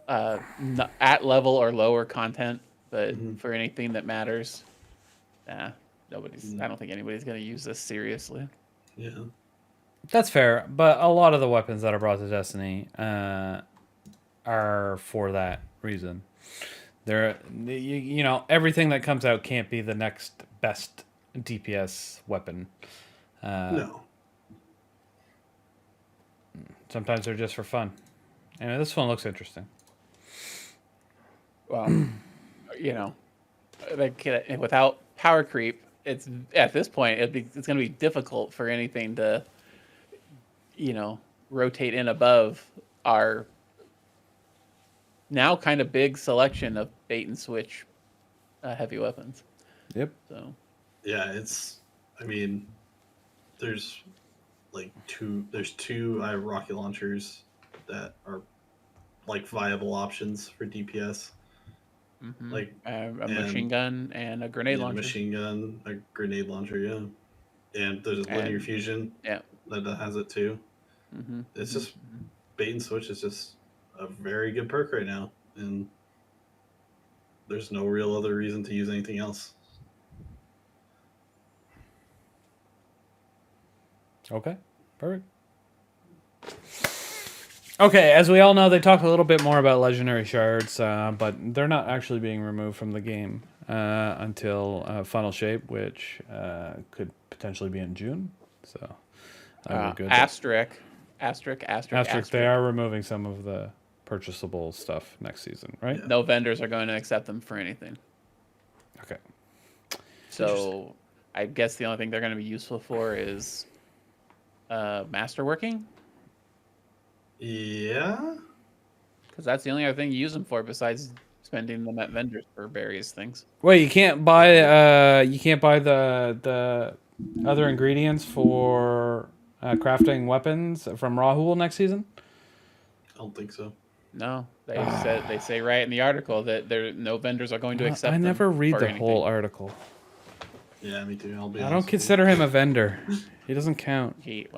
at level or lower content, but for anything that matters, nobody's. I don't think anybody's going to use this seriously. Yeah, That's fair, but a lot of the weapons that are brought to Destiny are for that reason. They're you know, everything that comes out can't be the next best DPS weapon. no. Sometimes they're just for fun. Anyway, this one looks interesting. Well, you know, like without power creep, it's at this point it's going to be difficult for anything to, you know, rotate in above our now kind of big selection of bait and switch heavy weapons. Yep. So Yeah, it's. I mean, there's two rocket launchers that are like viable options for DPS. Like a machine gun and a grenade launcher. Machine gun, a grenade launcher, yeah. And there's a linear fusion. Yeah. That has it too. It's just bait and switch is just a very good perk right now, and there's no real other reason to use anything else. Okay, perfect. Okay, as we all know, they talk a little bit more about legendary shards, but they're not actually being removed from the game until Final Shape, which could potentially be in June. So, asterisk. They are removing some of the purchasable stuff next season, right? Yeah. No vendors are going to accept them for anything. Okay. So, I guess the only thing they're going to be useful for is masterworking. Yeah. Because that's the only other thing you use them for besides spending them at vendors for various things. Wait, you can't buy the other ingredients for crafting weapons from Rahul next season? I don't think so. No, they say right in the article that no vendors are going to accept. I them never read for the anything. whole article. Yeah, me too. I'll be I honest don't with you. consider him a vendor. He doesn't count. He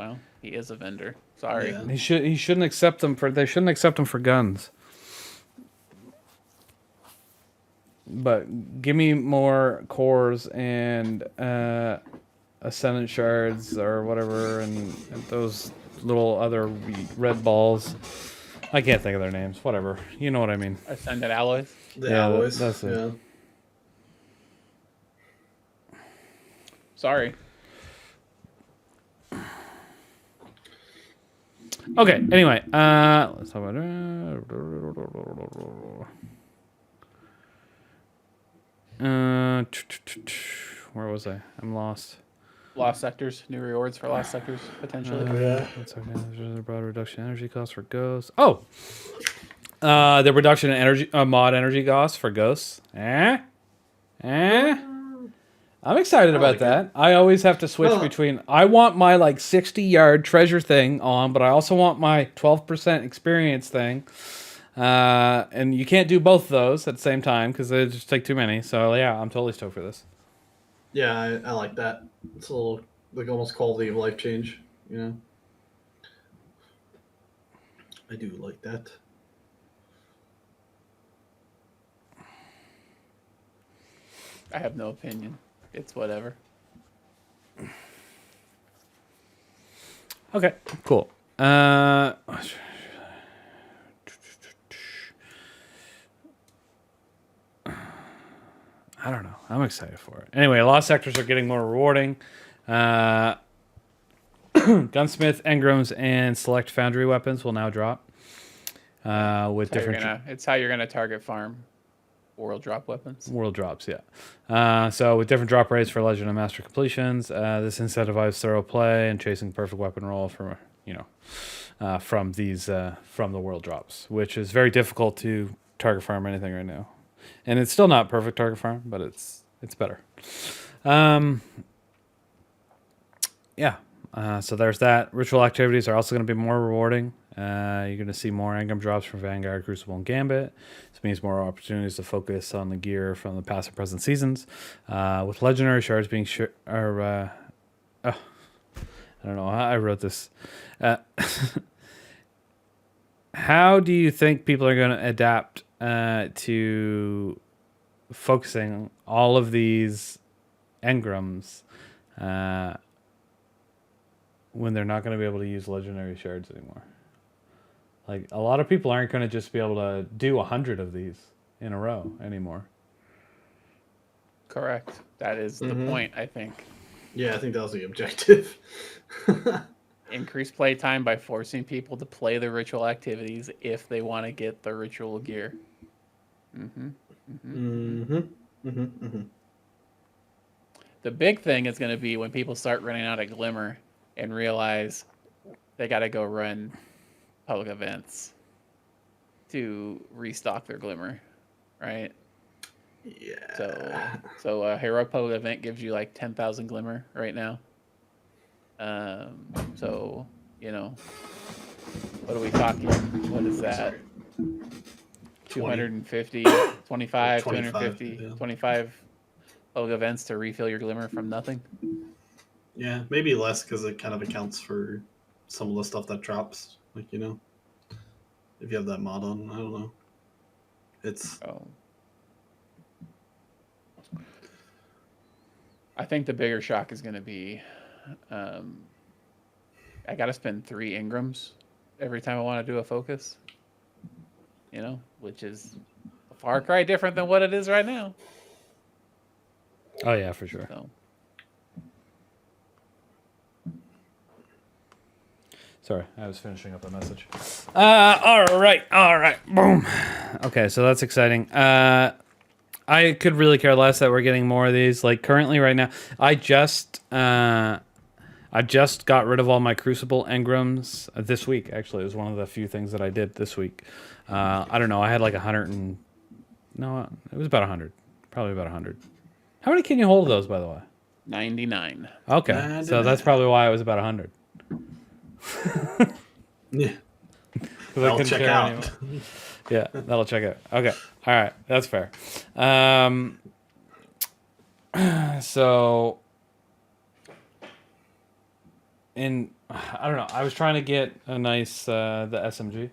is a vendor. Sorry. Yeah. He shouldn't accept them for. They shouldn't accept them for guns. But give me more cores and ascendant shards or whatever, and those little other red balls. I can't think of their names. Whatever. You know what I mean. Ascended alloys. The Yeah, alloys. that's it. Yeah. Sorry. Okay. Anyway, let's talk about. Where was I? I'm lost. Lost sectors, new rewards for lost sectors potentially. Yeah. That's okay. There's a broad reduction in energy costs for ghosts. Oh, the reduction in energy mod energy costs for ghosts. I'm excited about like that. I always have to switch between. I want my like 60-yard treasure thing on, but I also want my 12% experience thing. And you can't do both of those at the same time because they just take too many. So yeah, I'm totally stoked for this. Yeah, I like that. It's a little like almost quality of life change, you know. I do like that. I have no opinion. It's whatever. Okay, cool. I don't know. I'm excited for it. Anyway, lost sectors are getting more rewarding. Gunsmith, engrams, and select foundry weapons will now drop. With different It's how you're gonna target farm world drop weapons. world drops, yeah. So with different drop rates for Legend and Master completions, this incentivizes thorough play and chasing perfect weapon roll from from the world drops, which is very difficult to target farm anything right now. And it's still not perfect target farm, but it's better. Yeah. So there's that. Ritual activities are also going to be more rewarding. You're going to see more engram drops from Vanguard, Crucible, and Gambit. This means more opportunities to focus on the gear from the past and present seasons. With legendary shards being I don't know how I wrote this. How do you think people are going to adapt to focusing all of these engrams when they're not going to be able to use legendary shards anymore? Like, a lot of people aren't going to just be able to do 100 of these in a row anymore. Correct. That is the point, I think. Yeah, I think that was the objective. Increase play time by forcing people to play the ritual activities if they want to get the ritual gear. The big thing is going to be when people start running out of glimmer and realize they got to go run public events to restock their glimmer, right? Yeah. So a heroic public event gives you like 10,000 glimmer right now. So, you know, what are we talking? What is that? 250, 25, 250, yeah. 25 public events to refill your glimmer from nothing. Yeah, maybe less because it kind of accounts for some of the stuff that drops. Like, you know, if you have that mod on, I don't know. It's I think the bigger shock is going to be I got to spend 3 engrams every time I want to do a focus, you know, which is a far cry different than what it is right now. Oh, yeah, for sure. So. Sorry, I was finishing up a message. All right. Boom. Okay, so that's exciting. I could really care less that we're getting more of these. Like, currently right now, I I just got rid of all my Crucible engrams this week. Actually, it was one of the few things that I did this week. I don't know. I had like 100 and... No, it was about 100. Probably about 100. How many can you hold of those, by the way? 99. Okay, 99. so that's probably why it was about 100. Yeah. I'll check out. Yeah, that'll check out. Okay, all right, that's fair. So, I don't know. I was trying to get a nice the SMG.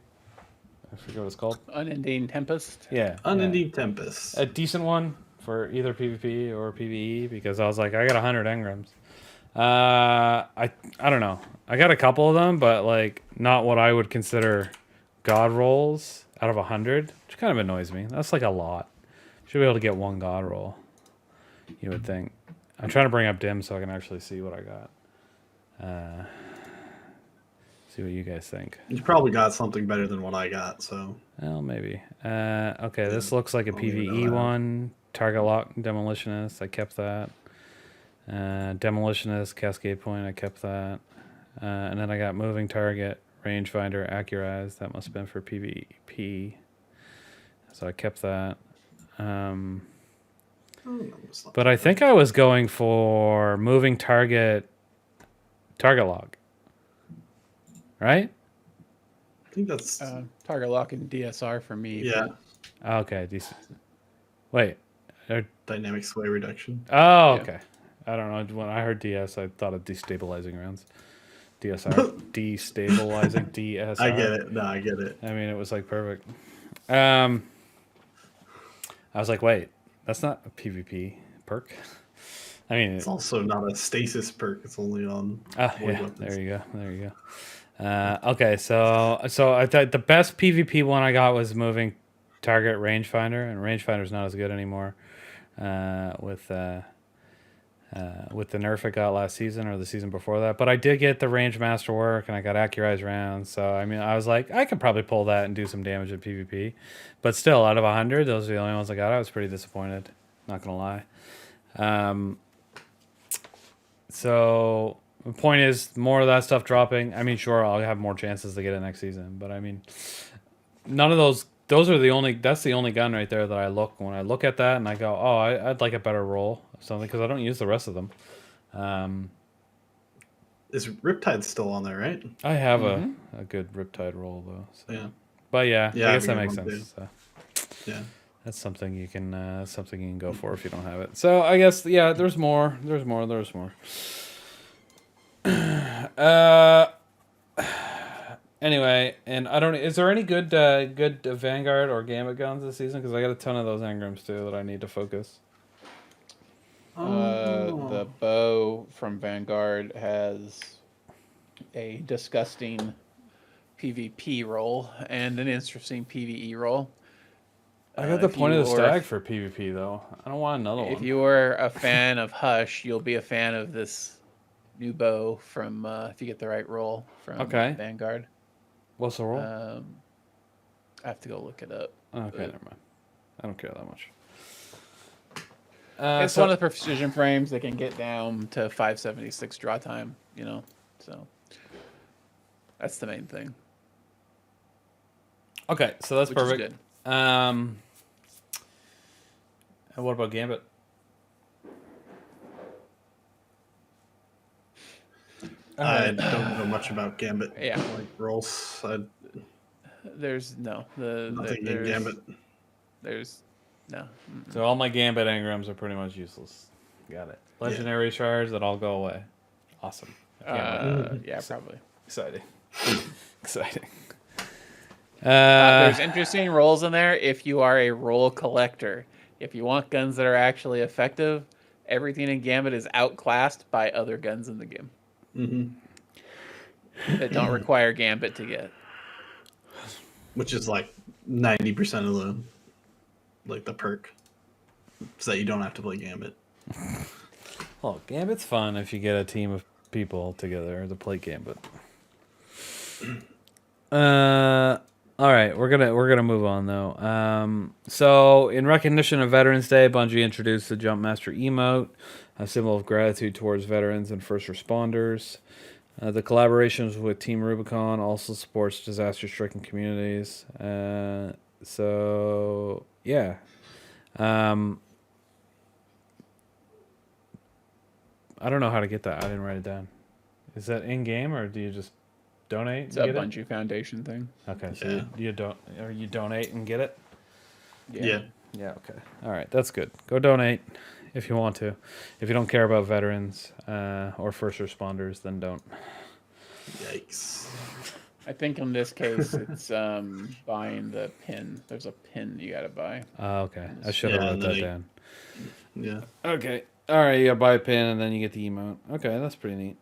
I forget what it's called. Unending Tempest. Yeah, Unending Tempest. a decent one for either PvP or PvE because I was like, I got 100 engrams. I don't know. I got a couple of them, but like not what I would consider god rolls out of 100, which kind of annoys me. That's like a lot. Should be able to get one god roll. You would think. I'm trying to bring up dim so I can actually see what I got. See what you guys think. You probably got something better than what I got, so. Well, maybe. Okay, this looks like a I'll leave it PvE at that. one. Target lock, demolitionist. I kept that. Demolitionist, cascade point. I kept that. And then I got moving target, rangefinder, accurize. That must have been for PvP. So I kept that. But I think I was going for moving target, target lock. Right? I think that's. Target lock and DSR for me. Yeah. Okay. Wait. Dynamic sway reduction. Oh, Yeah. okay. I don't know. When I heard DS, I thought of destabilizing rounds. DSR. Destabilizing. DSR. I get it. No, I get it. I mean, it was like perfect. I was like, wait, that's not a PvP perk. I mean, It's also not a stasis perk. It's only on. yeah, weapons. there you go. There you go. Okay, so I thought the best PvP one I got was moving target rangefinder, and rangefinder's not as good anymore with the nerf it got last season or the season before that. But I did get the range master work, and I got accurized rounds. So I mean, I was like, I could probably pull that and do some damage at PvP. But still, out of 100, those are the only ones I got. I was pretty disappointed. Not gonna lie. So the point is, more of that stuff dropping. I mean, sure, I'll have more chances to get it next season, but I mean, none of those. Those are the only. That's the only gun right there that I look when I look at that and I go, oh, I'd like a better roll of something because I don't use the rest of them. Is Riptide still on there, right? I have a good Riptide roll though. So. Yeah. But yeah, Yeah, I guess I that have a makes good one, sense. So. Yeah. That's something you can go for if you don't have it. So I guess there's more. There's more. Anyway, and I don't. Is there any good Vanguard or Gambit guns this season? Because I got a ton of those engrams too that I need to focus. The bow from Vanguard has a disgusting PvP roll and an interesting PvE roll. I got the if point you of the are- stag for PvP though. I don't want another If one. you are a fan of Hush, you'll be a fan of this new bow from if you get the right roll from Okay. Vanguard. What's the roll? I have to go look it up. Okay, never mind. I don't care that much. It's one of the precision frames that can get down to 576 draw time, so that's the main thing. Okay, so that's Which is perfect. And what about Gambit? I don't know much about Gambit. Yeah. Like rolls. There's no Nothing in Gambit. There's no. So all my Gambit engrams are pretty much useless. Got it. Legendary shards that all go away. Awesome. Yeah, probably. Exciting. Exciting. There's interesting rolls in there if you are a roll collector. If you want guns that are actually effective, everything in Gambit is outclassed by other guns in the game that don't require Gambit to get. Which is like 90% of the perk. So that you don't have to play Gambit. Well, Gambit's fun if you get a team of people together to play Gambit. All right, we're gonna move on though. So in recognition of Veterans Day, Bungie introduced the Jump Master emote. a symbol of gratitude towards veterans and first responders. The collaborations with Team Rubicon also supports disaster-stricken communities. So yeah, I don't know how to get that. I didn't write it down. Is that in game or do you just donate? It's and a get Bungie Foundation thing. it? Okay, so Yeah. you don't, or you donate and get it. Yeah. Yeah. Okay. All right. That's good. Go donate if you want to. If you don't care about veterans or first responders, then don't. Yikes. I think in this case it's buying the pin. There's a pin you gotta buy. Okay. I should have Yeah, wrote and then that they- down. Yeah. Okay. All right. You gotta buy a pin and then you get the emote. Okay. That's pretty neat.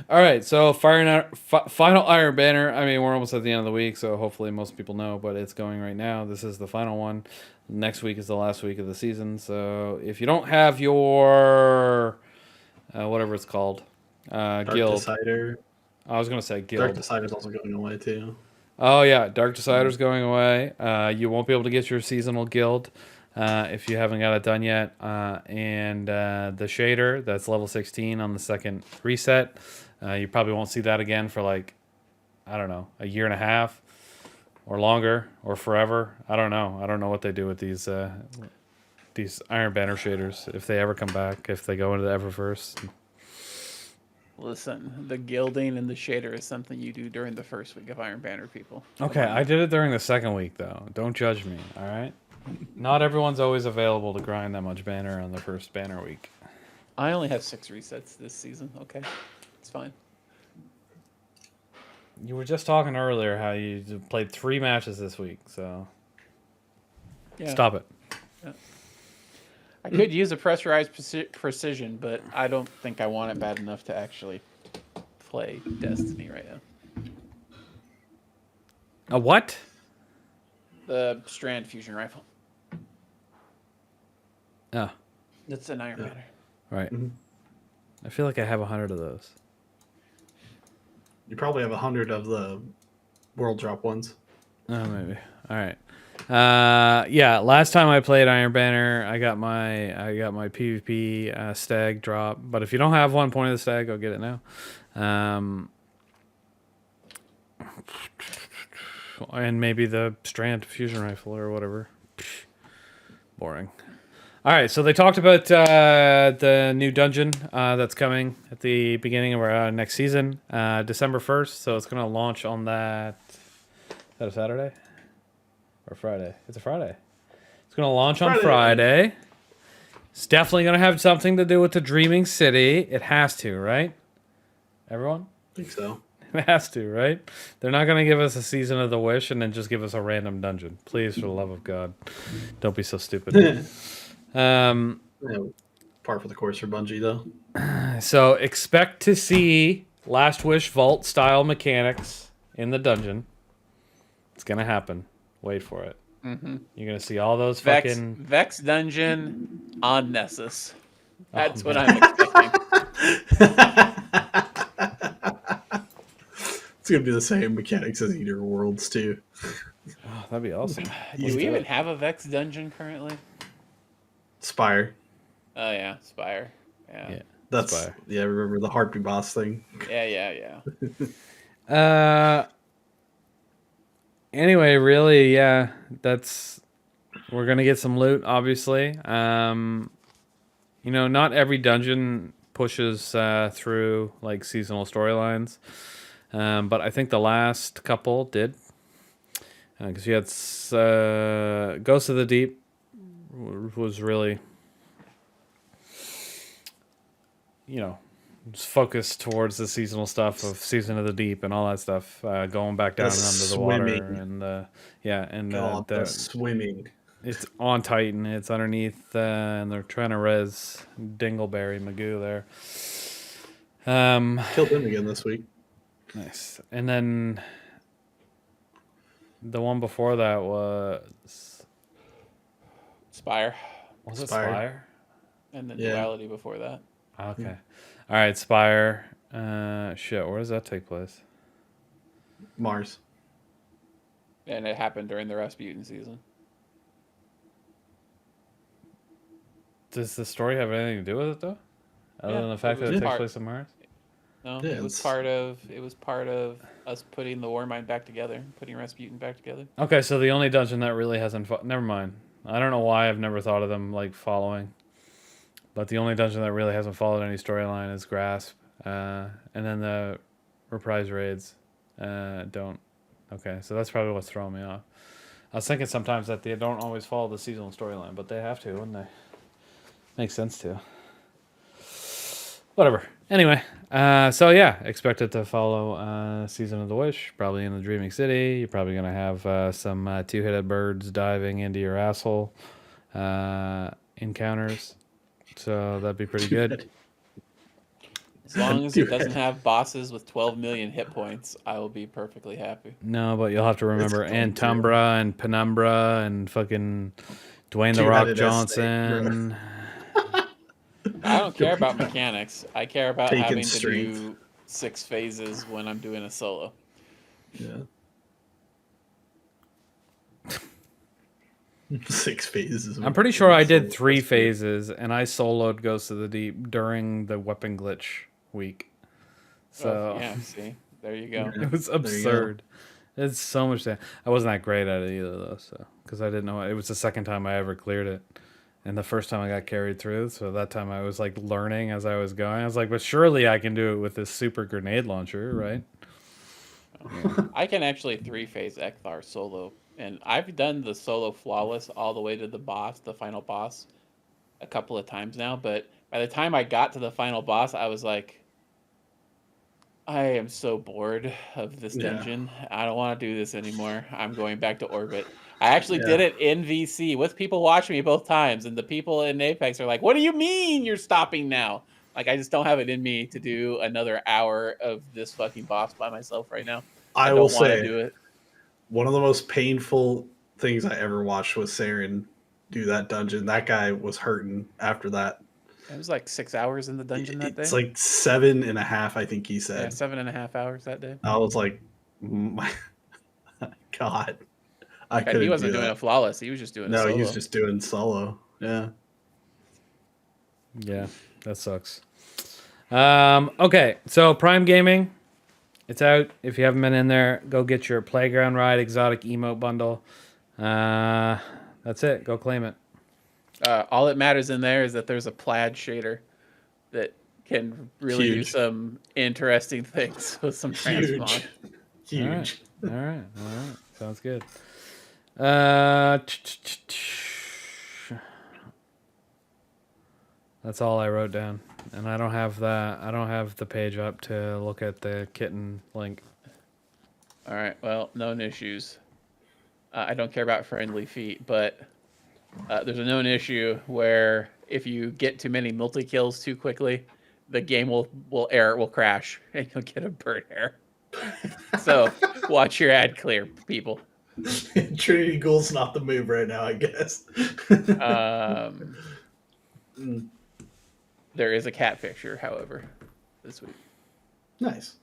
All right. So final Iron Banner. I mean, we're almost at the end of the week, so hopefully most people know, but it's going right now. This is the final one. Next week is the last week of the season. So if you don't have your whatever it's called, Dark guild. Decider. I was gonna say guild. Dark Decider's also going away too. Oh yeah, Dark Decider's going away. You won't be able to get your seasonal guild if you haven't got it done yet. And the shader that's level 16 on the second reset, you probably won't see that again for like, I don't know, a year and a half or longer or forever. I don't know. I don't know what they do with these Iron Banner shaders if they ever come back, if they go into the Eververse. Listen, the gilding and the shader is something you do during the first week of Iron Banner, people. Okay, I did it during the second week though. Don't judge me, all right? Not everyone's always available to grind that much banner on the first banner week. I only have 6 resets this season. Okay, it's fine. You were just talking earlier how you played 3 matches this week, so Yeah. stop it. I could use a pressurized precision, but I don't think I want it bad enough to actually play Destiny right now. A what? The Strand fusion rifle. Oh, That's an Iron Banner. right. Mhm. I feel like I have 100 of those. You probably have 100 of the world drop ones. Oh, maybe. All right. Yeah. Last time I played Iron Banner, I got my PvP stag drop. But if you don't have one, point of the stag, go get it now. And maybe the Strand fusion rifle or whatever. Boring. All right, so they talked about the new dungeon that's coming at the beginning of our next season, December 1st. So it's going to launch on that. Is that a Saturday? Or Friday? It's a Friday. It's going to launch on Friday. It's definitely going to have something to do with the Dreaming City. It has to, right? Everyone? I think so. It has to, right? They're not going to give us a Season of the Wish and then just give us a random dungeon. Please, for the love of God, don't be so stupid. Yeah, par for the course for Bungie, though. So expect to see Last Wish Vault style mechanics in the dungeon. It's going to happen. Wait for it. Mm-hmm. You're going to see all those Vex, fucking... Vex Dungeon on Nessus. That's what man. I'm expecting. It's going to be the same mechanics as Eater Worlds, too. Oh, that'd be awesome. Do we even have a Vex Dungeon currently? Spire. Oh, yeah. Spire. Yeah. Yeah. That's, Spire. yeah, remember the Harpy boss thing? Yeah. Anyway, really, yeah, we're gonna get some loot, obviously. Not every dungeon pushes through like seasonal storylines, but I think the last couple did, because you had Ghost of the Deep was really, just focused towards the seasonal stuff of Season of the Deep and all that stuff, going back down under the water and The swimming. it's on Titan. It's underneath, and they're trying to res Dingleberry Magoo there. Killed him again this week. Nice. And then the one before that was Spire. it Spire. Spire? And then Yeah. Duality before that. Okay. All right, Spire. Shit, where does that take place? Mars. And it happened during the Rasputin season. Does the story have anything to do with it though? Other Yeah, than the fact it that was it takes part- place on Mars? No, Yeah, it was part of us putting the Warmind back together, putting Rasputin back together. Okay, so the only dungeon that really hasn't never mind. I don't know why I've never thought of them like following. But the only dungeon that really hasn't followed any storyline is Grasp. And then the reprise raids don't. Okay, so that's probably what's throwing me off. I was thinking sometimes that they don't always follow the seasonal storyline, but they have to, wouldn't they? Makes sense to. Whatever. Anyway, so yeah, expect it to follow Season of the Wish, probably in the Dreaming City. You're probably going to have some two-headed birds diving into your asshole encounters. So that'd be pretty good. As long as it doesn't have bosses with 12 million hit points, I will be perfectly happy. No, but you'll have to remember going to. Antumbra and Penumbra and fucking Dwayne the Rock Two-headed Johnson. I don't care about mechanics. I care about Taken having to strength. do 6 phases when I'm doing a solo. Yeah. 6 phases. I'm pretty sure I did 3 phases, and I soloed Ghost of the Deep during the weapon glitch week. So Oh, yeah, see, there you go. it was absurd. It's so much. I wasn't that great at it either, though. So because I didn't know it was the second time I ever cleared it, and the first time I got carried through. So that time I was like learning as I was going. I was like, but surely I can do it with this super grenade launcher, right? I can actually 3-phase Ekthar solo, and I've done the solo flawless all the way to the boss, the final boss, a couple of times now. But by the time I got to the final boss, I was like, I am so bored of this Yeah. dungeon. I don't want to do this anymore. I'm going back to orbit. I actually did it in VC with people watching me both times, and the people in Apex are like, "What do you mean you're stopping now?" Like, I just don't have it in me to do another hour of this fucking boss by myself right now. I don't will want to say, do it. one of the most painful things I ever watched was Saren do that dungeon. That guy was hurting after that. It was like 6 hours in the dungeon that day. It's like 7.5, I think he said. Yeah, 7.5 hours that day. I was like, my God. I And he couldn't wasn't do doing that. a flawless. He was just doing a No, solo. he was just doing solo. Yeah. Yeah, that sucks. Okay, so Prime Gaming, it's out. If you haven't been in there, go get your Playground Ride Exotic Emote Bundle. That's it. Go claim it. All that matters in there is that there's a plaid shader that can really do Huge. some interesting things with some transmog. Huge. All right. Sounds good. That's all I wrote down, and I don't have that. I don't have the page up to look at the kitten link. All right, well, known issues. I don't care about friendly feet, but there's a known issue where if you get too many multi-kills too quickly, the game will crash, and you'll get a bird hair. So watch your ad clear, people. Trinity Ghoul's not the move right now, I guess. There is a cat picture, however, this week. Nice.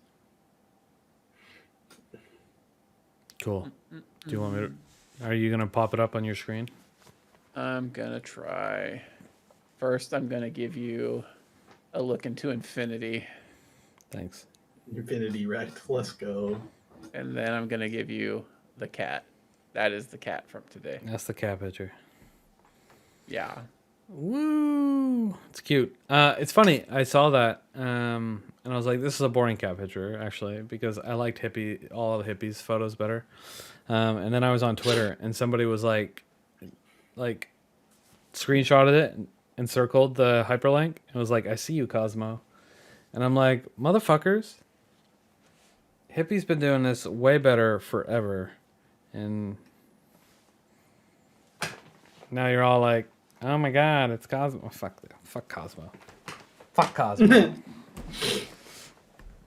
Cool. Do you want me to? Are you gonna pop it up on your screen? I'm gonna try. First, I'm gonna give you a look into infinity, Thanks. Infinity Wrecked. Let's go. and then I'm gonna give you the cat. That is the cat from today. That's the cat picture. Yeah. Woo! It's cute. It's funny. I saw that, and I was like, "This is a boring cat picture," actually, because I liked all of Hippy's photos better. And then I was on Twitter, and somebody was like, screenshotted it and circled the hyperlink, and was like, "I see you, Cosmo," and I'm like, "Motherfuckers, Hippy's been doing this way better forever," and now you're all like, "Oh my God, it's Cosmo." Oh, fuck Cosmo. Fuck Cosmo.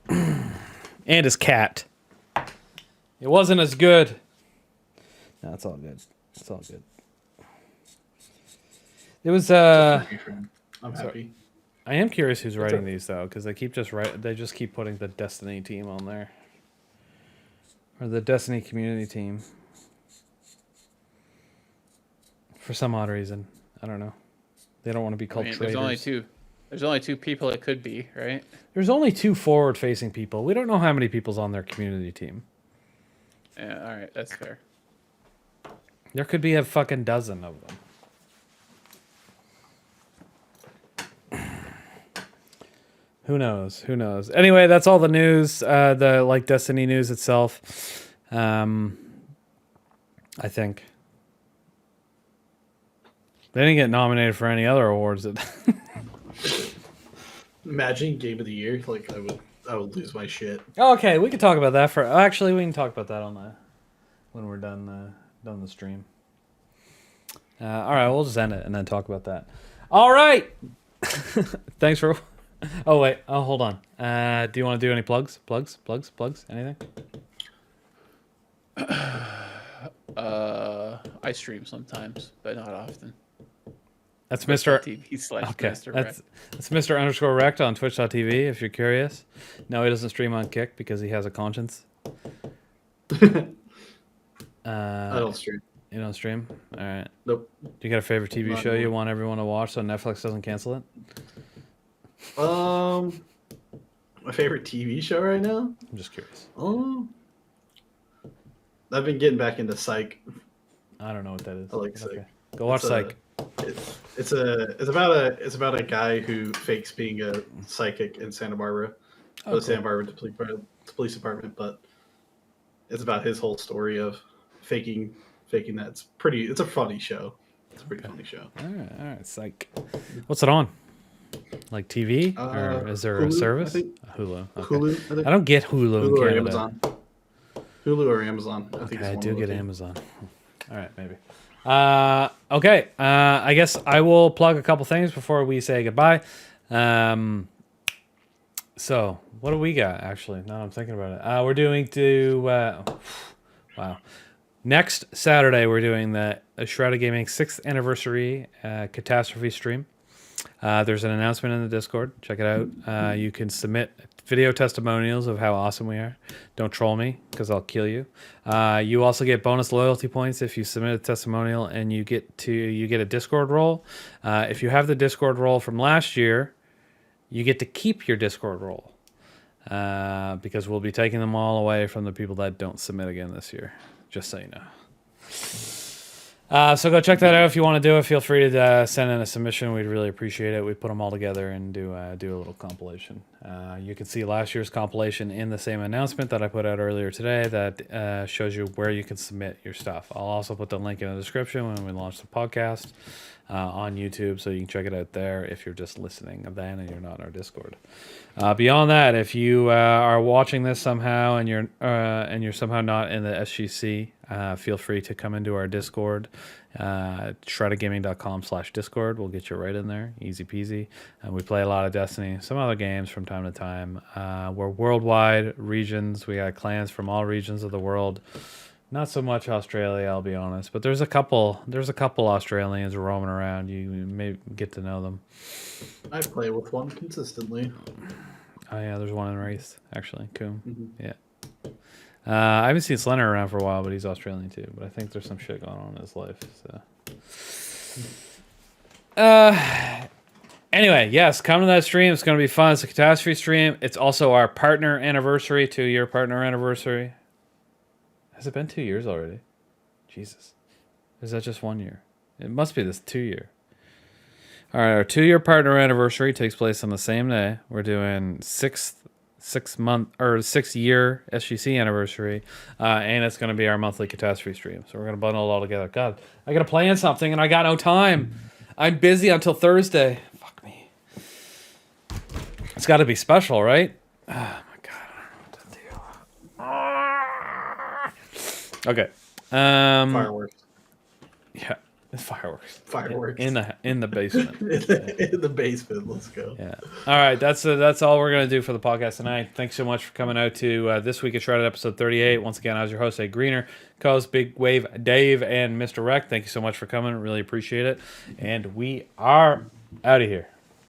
And his cat. It wasn't as good. No, it's all good. It's all good. It was I'm happy. I am curious who's writing these though, because they just keep putting the Destiny team on there. Or the Destiny community team. For some odd reason. I don't know. They don't want to be called traitors. There's only two people it could be, right? There's only 2 forward-facing people. We don't know how many people's on their community team. Yeah, all right, that's fair. There could be a fucking dozen of them. Who knows? Who knows? Anyway, that's all the news. The like Destiny news itself. I think they didn't get nominated for any other awards. Imagine Game of the Year. Like I would lose my shit. Okay, we can talk about that actually we can talk about that on when we're done the stream. All right, we'll just end it and then talk about that. All right. Thanks for. Oh wait. Oh, hold on. Do you want to do any plugs? Plugs? Anything? I stream sometimes, but not often. That's Mr. TV/Mr. Okay. Rec. That's Mr. _Rect on Twitch.tv if you're curious. No, he doesn't stream on Kick because he has a conscience. I don't stream. You don't stream? All right. Nope. Do you got a favorite TV show you want everyone to watch so Netflix doesn't cancel it? My favorite TV show right now? I'm just curious. I've been getting back into Psych. I don't know what that is. I like Psych. Go watch Psych. It's about a guy who fakes being a psychic in Santa Barbara. Cool. Santa Barbara police department, but it's about his whole story of faking that. It's a funny show. It's a pretty funny show. All right, Psych. What's it on? Like TV? Or is there Hulu, a service? I think. Hulu. Okay. Hulu, I think. I don't get Hulu in Hulu or Canada. Amazon. Hulu or Amazon. I do get Amazon. All right, maybe. Okay. I guess I will plug a couple things before we say goodbye. So what do we got? Actually, now I'm thinking about it. We're doing wow. Next Saturday, we're doing the Shrouded Gaming 6th anniversary catastrophe stream. There's an announcement in the Discord. Check it out. You can submit video testimonials of how awesome we are. Don't troll me because I'll kill you. You also get bonus loyalty points if you submit a testimonial, and you get a Discord role. If you have the Discord role from last year, you get to keep your Discord role because we'll be taking them all away from the people that don't submit again this year. Just so you know. So go check that out if you want to do it. Feel free to send in a submission. We'd really appreciate it. We put them all together and do a little compilation. You can see last year's compilation in the same announcement that I put out earlier today that shows you where you can submit your stuff. I'll also put the link in the description when we launch the podcast on YouTube, so you can check it out there if you're just listening then and you're not in our Discord. Beyond that, if you are watching this somehow and you're somehow not in the SGC, feel free to come into our Discord, shroudedgaming.com/Discord. We'll get you right in there, easy peasy. We play a lot of Destiny, some other games from time to time. We're worldwide regions. We got clans from all regions of the world. Not so much Australia, I'll be honest, but there's a couple Australians roaming around. You may get to know them. I play with one consistently. Oh yeah, there's one in Wraith, actually. Coom. Mm-hmm. Yeah. I haven't seen Slender around for a while, but he's Australian too. But I think there's some shit going on in his life. So. Anyway, yes, come to that stream. It's going to be fun. It's a catastrophe stream. It's also our partner anniversary, 2-year partner anniversary. Has it been 2 years already? Jesus. Or is that just 1 year? It must be this 2 year. All right, our 2-year partner anniversary takes place on the same day. We're doing 6 year SGC anniversary, and it's going to be our monthly catastrophe stream. So we're going to bundle it all together. God, I got to plan something, and I got no time. I'm busy until Thursday. Fuck me. It's got to be special, right? Oh my God, I don't know what to do. Okay. Fireworks. Yeah, fireworks. Fireworks. In the basement. In the basement. Let's go. Yeah. All right. That's all we're gonna do for the podcast tonight. Thanks so much for coming out to This Week Shrouded episode 38. Once again, I was your host, AGreeNer, co-host Big Wave Dave and Mr. Rec. Thank you so much for coming. Really appreciate it. And we are out of here.